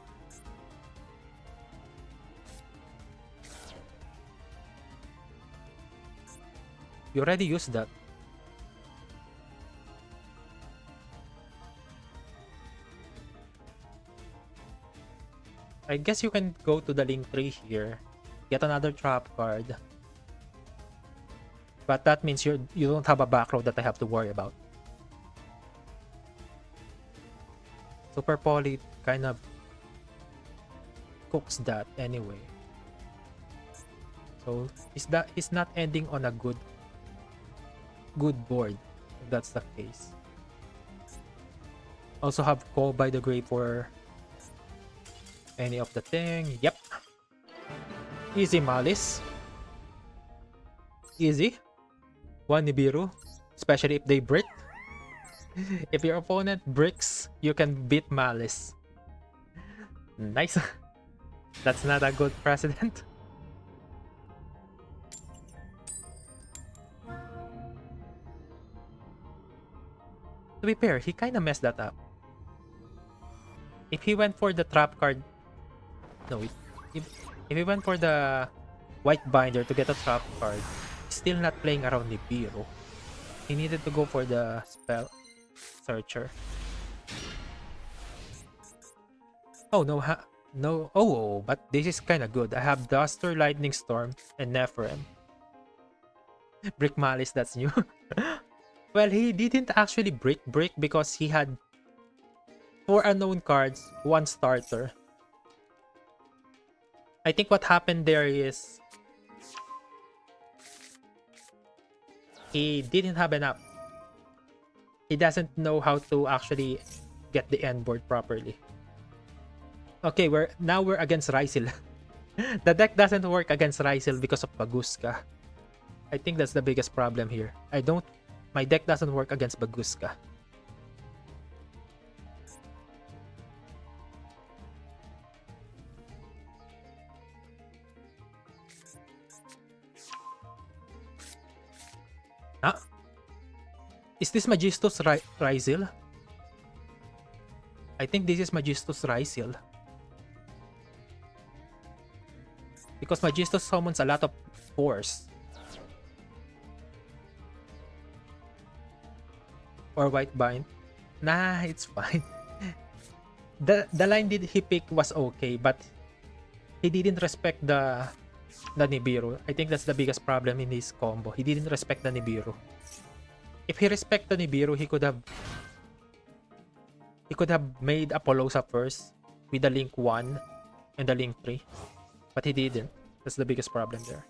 You already used that. I guess you can go to the link tree here. Get another trap card. But that means you don't have a back row that I have to worry about. Super Poly kind of cooks that anyway. So he's not ending on a good board, if that's the case. Also have Call by the Grave for any of the thing. Yep. Easy Malice. Easy. One Nibiru. Especially if they brick. If your opponent bricks, you can beat Malice. Nice. That's not a good precedent. To be fair, he kinda messed that up. If he went for the trap card... No, if he went for the white binder to get a trap card, he's still not playing around Nibiru. He needed to go for the spell searcher. Oh, no, no. Oh, but this is kind of good. I have Duster, Lightning Storm, and Nephrem. Brick Malice, that's new. Well, he didn't actually brick because he had 4 unknown cards, 1 starter. I think what happened there is he didn't have enough. He doesn't know how to actually get the end board properly. Okay, we're against Rysil. The deck doesn't work against Rysil because of Baguska. I think that's the biggest problem here. My deck doesn't work against Baguska. Huh? Is this Magistus Rysil? I think this is Magistus Rysil. Because Magistus summons a lot of force. Or white bind. Nah, it's fine. The line he picked was okay, but he didn't respect the Nibiru. I think that's the biggest problem in his combo. He didn't respect the Nibiru. If he respected the Nibiru, he could have made Apollosa first with the link 1 and the link 3. But he didn't. That's the biggest problem there.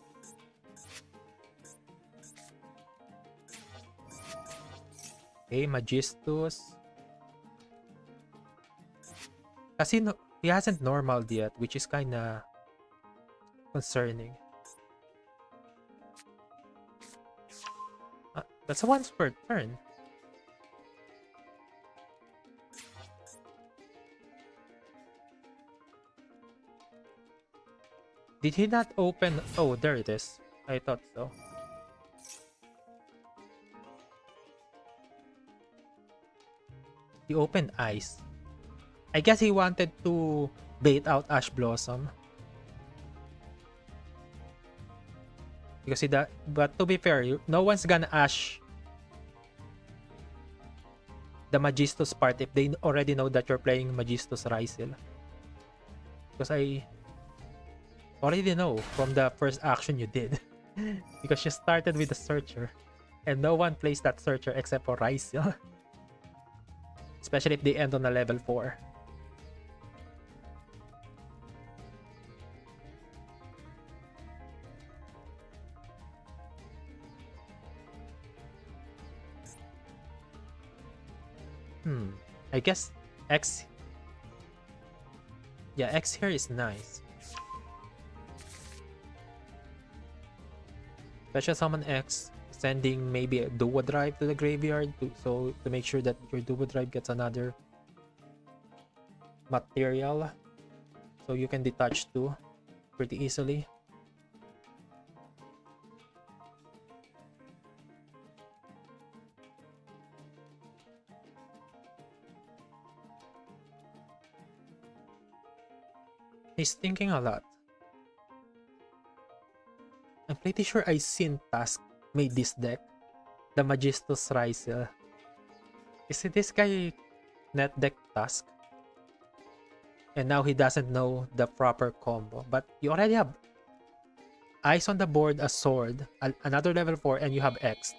Okay, Magistus. Kasi he hasn't normaled yet, which is kinda concerning. That's a once per turn. Did he not open? Oh, there it is. I thought so. He opened Ice. I guess he wanted to bait out Ash Blossom. Because but to be fair, no one's gonna Ash the Magistus part if they already know that you're playing Magistus Rysil. Because I already know from the first action you did. Because you started with the Searcher. And no one plays that Searcher except for Rysil. Especially if they end on a level 4. I guess X. Yeah, X here is nice. Special summon X, sending maybe a Duo Drive to the graveyard to make sure that your Duo Drive gets another material. So you can detach 2 pretty easily. He's thinking a lot. I'm pretty sure I seen Task made this deck. The Magistus Rysil. Is it this guy net deck Task? And now he doesn't know the proper combo. But you already have Ice on the board, a sword, another level 4, and you have X.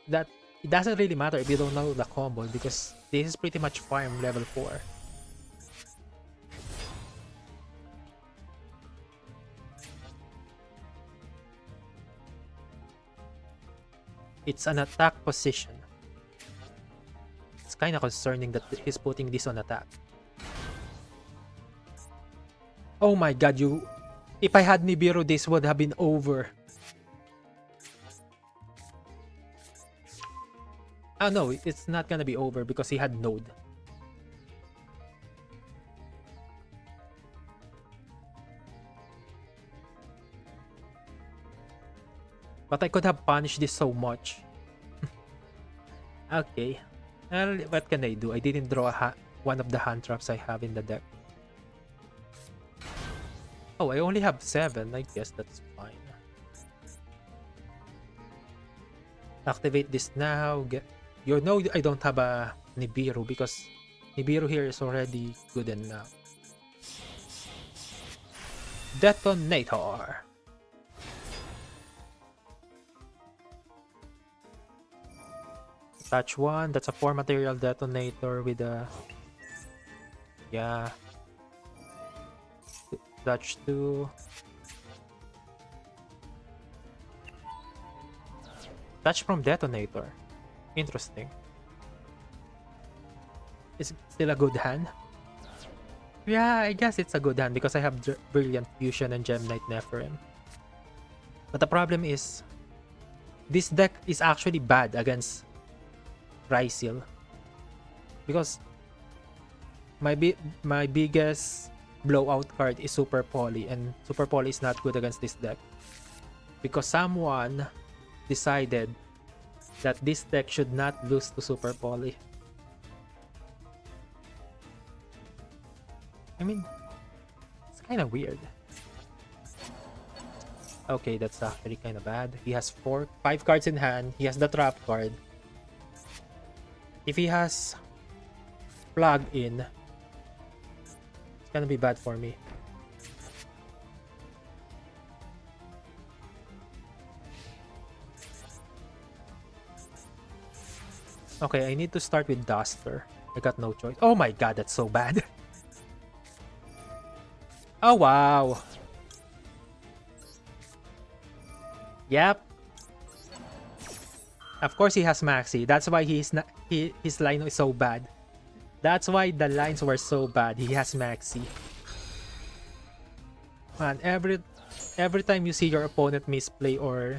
That it doesn't really matter if you don't know the combo because this is pretty much farm level 4. It's an attack position. It's kind of concerning that he's putting this on attack. Oh my god, if I had Nibiru, this would have been over. Oh no, it's not gonna be over because he had Node. But I could have punished this so much. Okay. Well, what can I do? I didn't draw one of the hand traps I have in the deck. Oh, I only have 7. I guess that's fine. Activate this now. You know I don't have a Nibiru because Nibiru here is already good enough. Detonator. Touch 1, that's a 4 material detonator with a... Yeah. Touch 2. Touch from detonator. Interesting. Is it still a good hand? Yeah, I guess it's a good hand because I have Brilliant Fusion and Gem Knight Nephilim. But the problem is, this deck is actually bad against Rysil because my biggest blowout card is Super Poly, and Super Poly is not good against this deck because someone decided that this deck should not lose to Super Poly. I mean, it's kind of weird. Okay, that's actually kind of bad. He has 5 cards in hand. He has the trap card. If he has plug in, it's gonna be bad for me. Okay, I need to start with Duster. I got no choice. Oh my god, that's so bad. Oh wow. Yep. Of course he has Maxi. That's why his line is so bad. That's why the lines were so bad. He has Maxi. Man, every time you see your opponent misplay or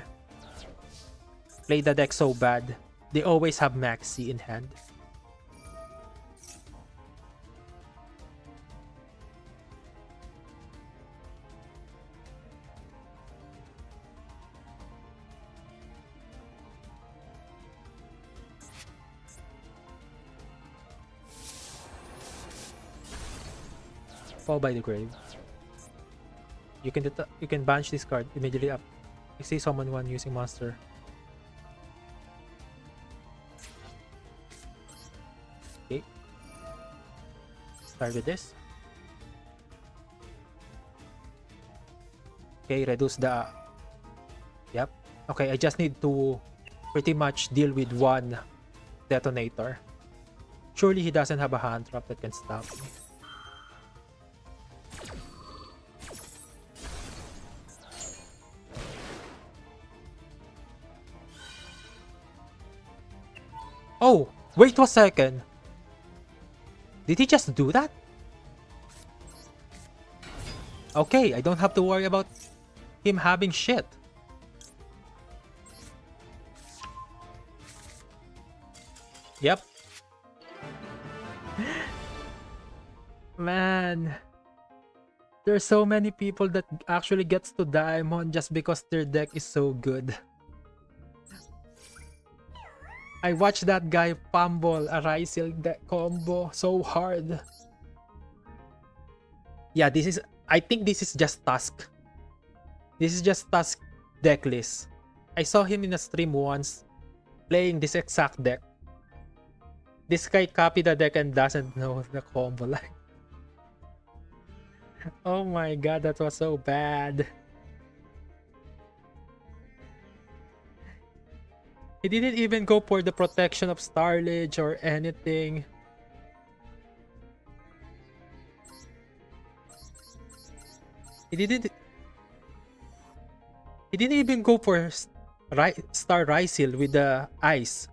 play the deck so bad, they always have Maxi in hand. Fall by the grave. You can banish this card immediately up. You see summon one using monster. Okay. Start with this. Okay, reduce the... Yep. Okay, I just need to pretty much deal with one detonator. Surely he doesn't have a hand trap that can stop me. Oh, wait a second. Did he just do that? Okay, I don't have to worry about him having shit. Yep. Man. There's so many people that actually gets to diamond just because their deck is so good. I watched that guy fumble a Rysil deck combo so hard. Yeah, I think this is just Tusk. This is just Tusk deck list. I saw him in a stream once playing this exact deck. This guy copied the deck and doesn't know the combo line. Oh my god, that was so bad. He didn't even go for the protection of Starledge or anything. He didn't even go for Star Rysil with the ice.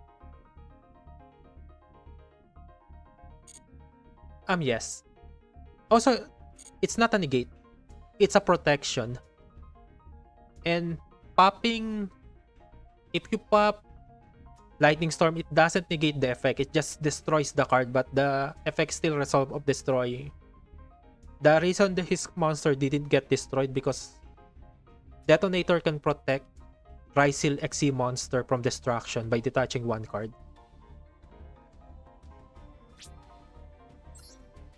Yes. Also, it's not a negate. It's a protection. And popping... If you pop Lightning Storm, it doesn't negate the effect. It just destroys the card, but the effect still resolve of destroying. The reason that his monster didn't get destroyed because Detonator can protect Rysil XC monster from destruction by detaching one card.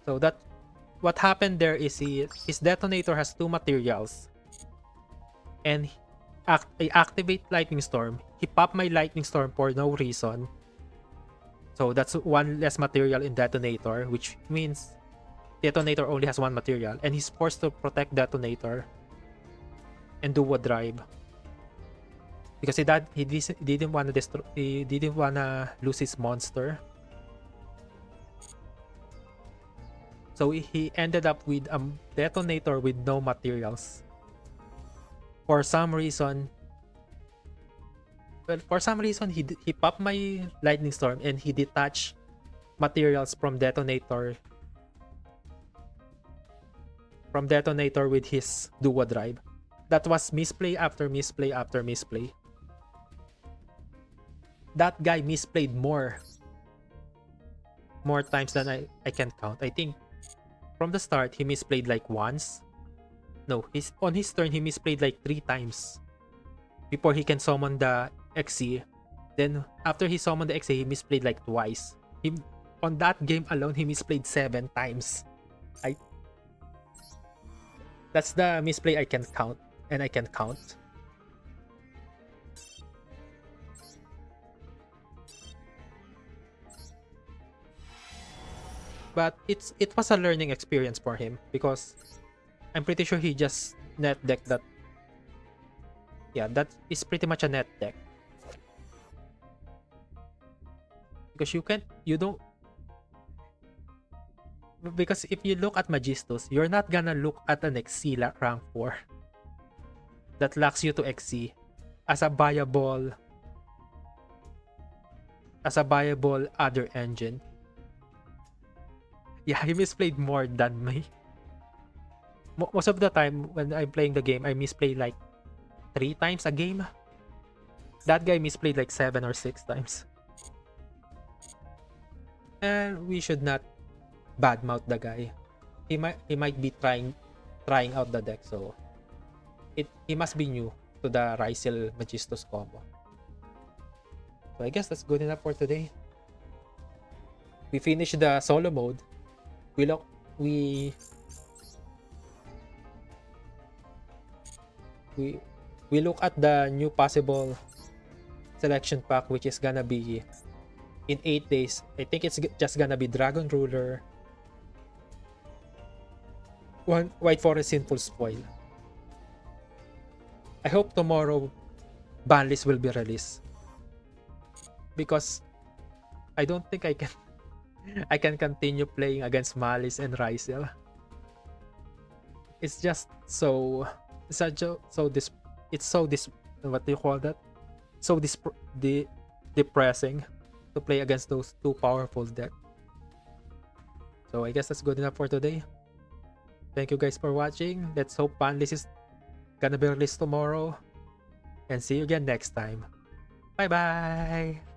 So that what happened there is his Detonator has two materials. And I activate Lightning Storm. He popped my Lightning Storm for no reason. So that's one less material in Detonator, which means Detonator only has one material. And he's forced to protect Detonator and do a drive. Because he didn't want to lose his monster. So he ended up with a Detonator with no materials. For some reason, he popped my Lightning Storm and he detached materials from Detonator with his Duo Drive. That was misplay after misplay after misplay. That guy misplayed more times than I can count. I think from the start he misplayed like once. No, on his turn he misplayed like 3 times before he can summon the XC. Then after he summoned the XC, he misplayed like twice. On that game alone, he misplayed 7 times. That's the misplay I can count, and I can count. But it was a learning experience for him because I'm pretty sure he just net decked that. Yeah, that is pretty much a net deck. Because because if you look at Magistus, you're not gonna look at an XC rank 4 that locks you to XC as a viable other engine. Yeah, he misplayed more than me. Most of the time when I'm playing the game, I misplay like 3 times a game. That guy misplayed like 7 or 6 times. And we should not badmouth the guy. He might be trying out the deck, so he must be new to the Rysil Magistus combo. So I guess that's good enough for today. We finished the solo mode. We look we we we look at the new possible selection pack, which is gonna be in 8 days. I think it's just gonna be Dragon Ruler, one White Forest Sinful Spoil. I hope tomorrow BanLIST will be released, because I don't think I can I can continue playing against Malice and Rysel. It's just so it's so this what do you call that? So depressing to play against those two powerful decks. So I guess that's good enough for today. Thank you guys for watching. Let's hope BanLIST is gonna be released tomorrow. And see you again next time. Bye bye!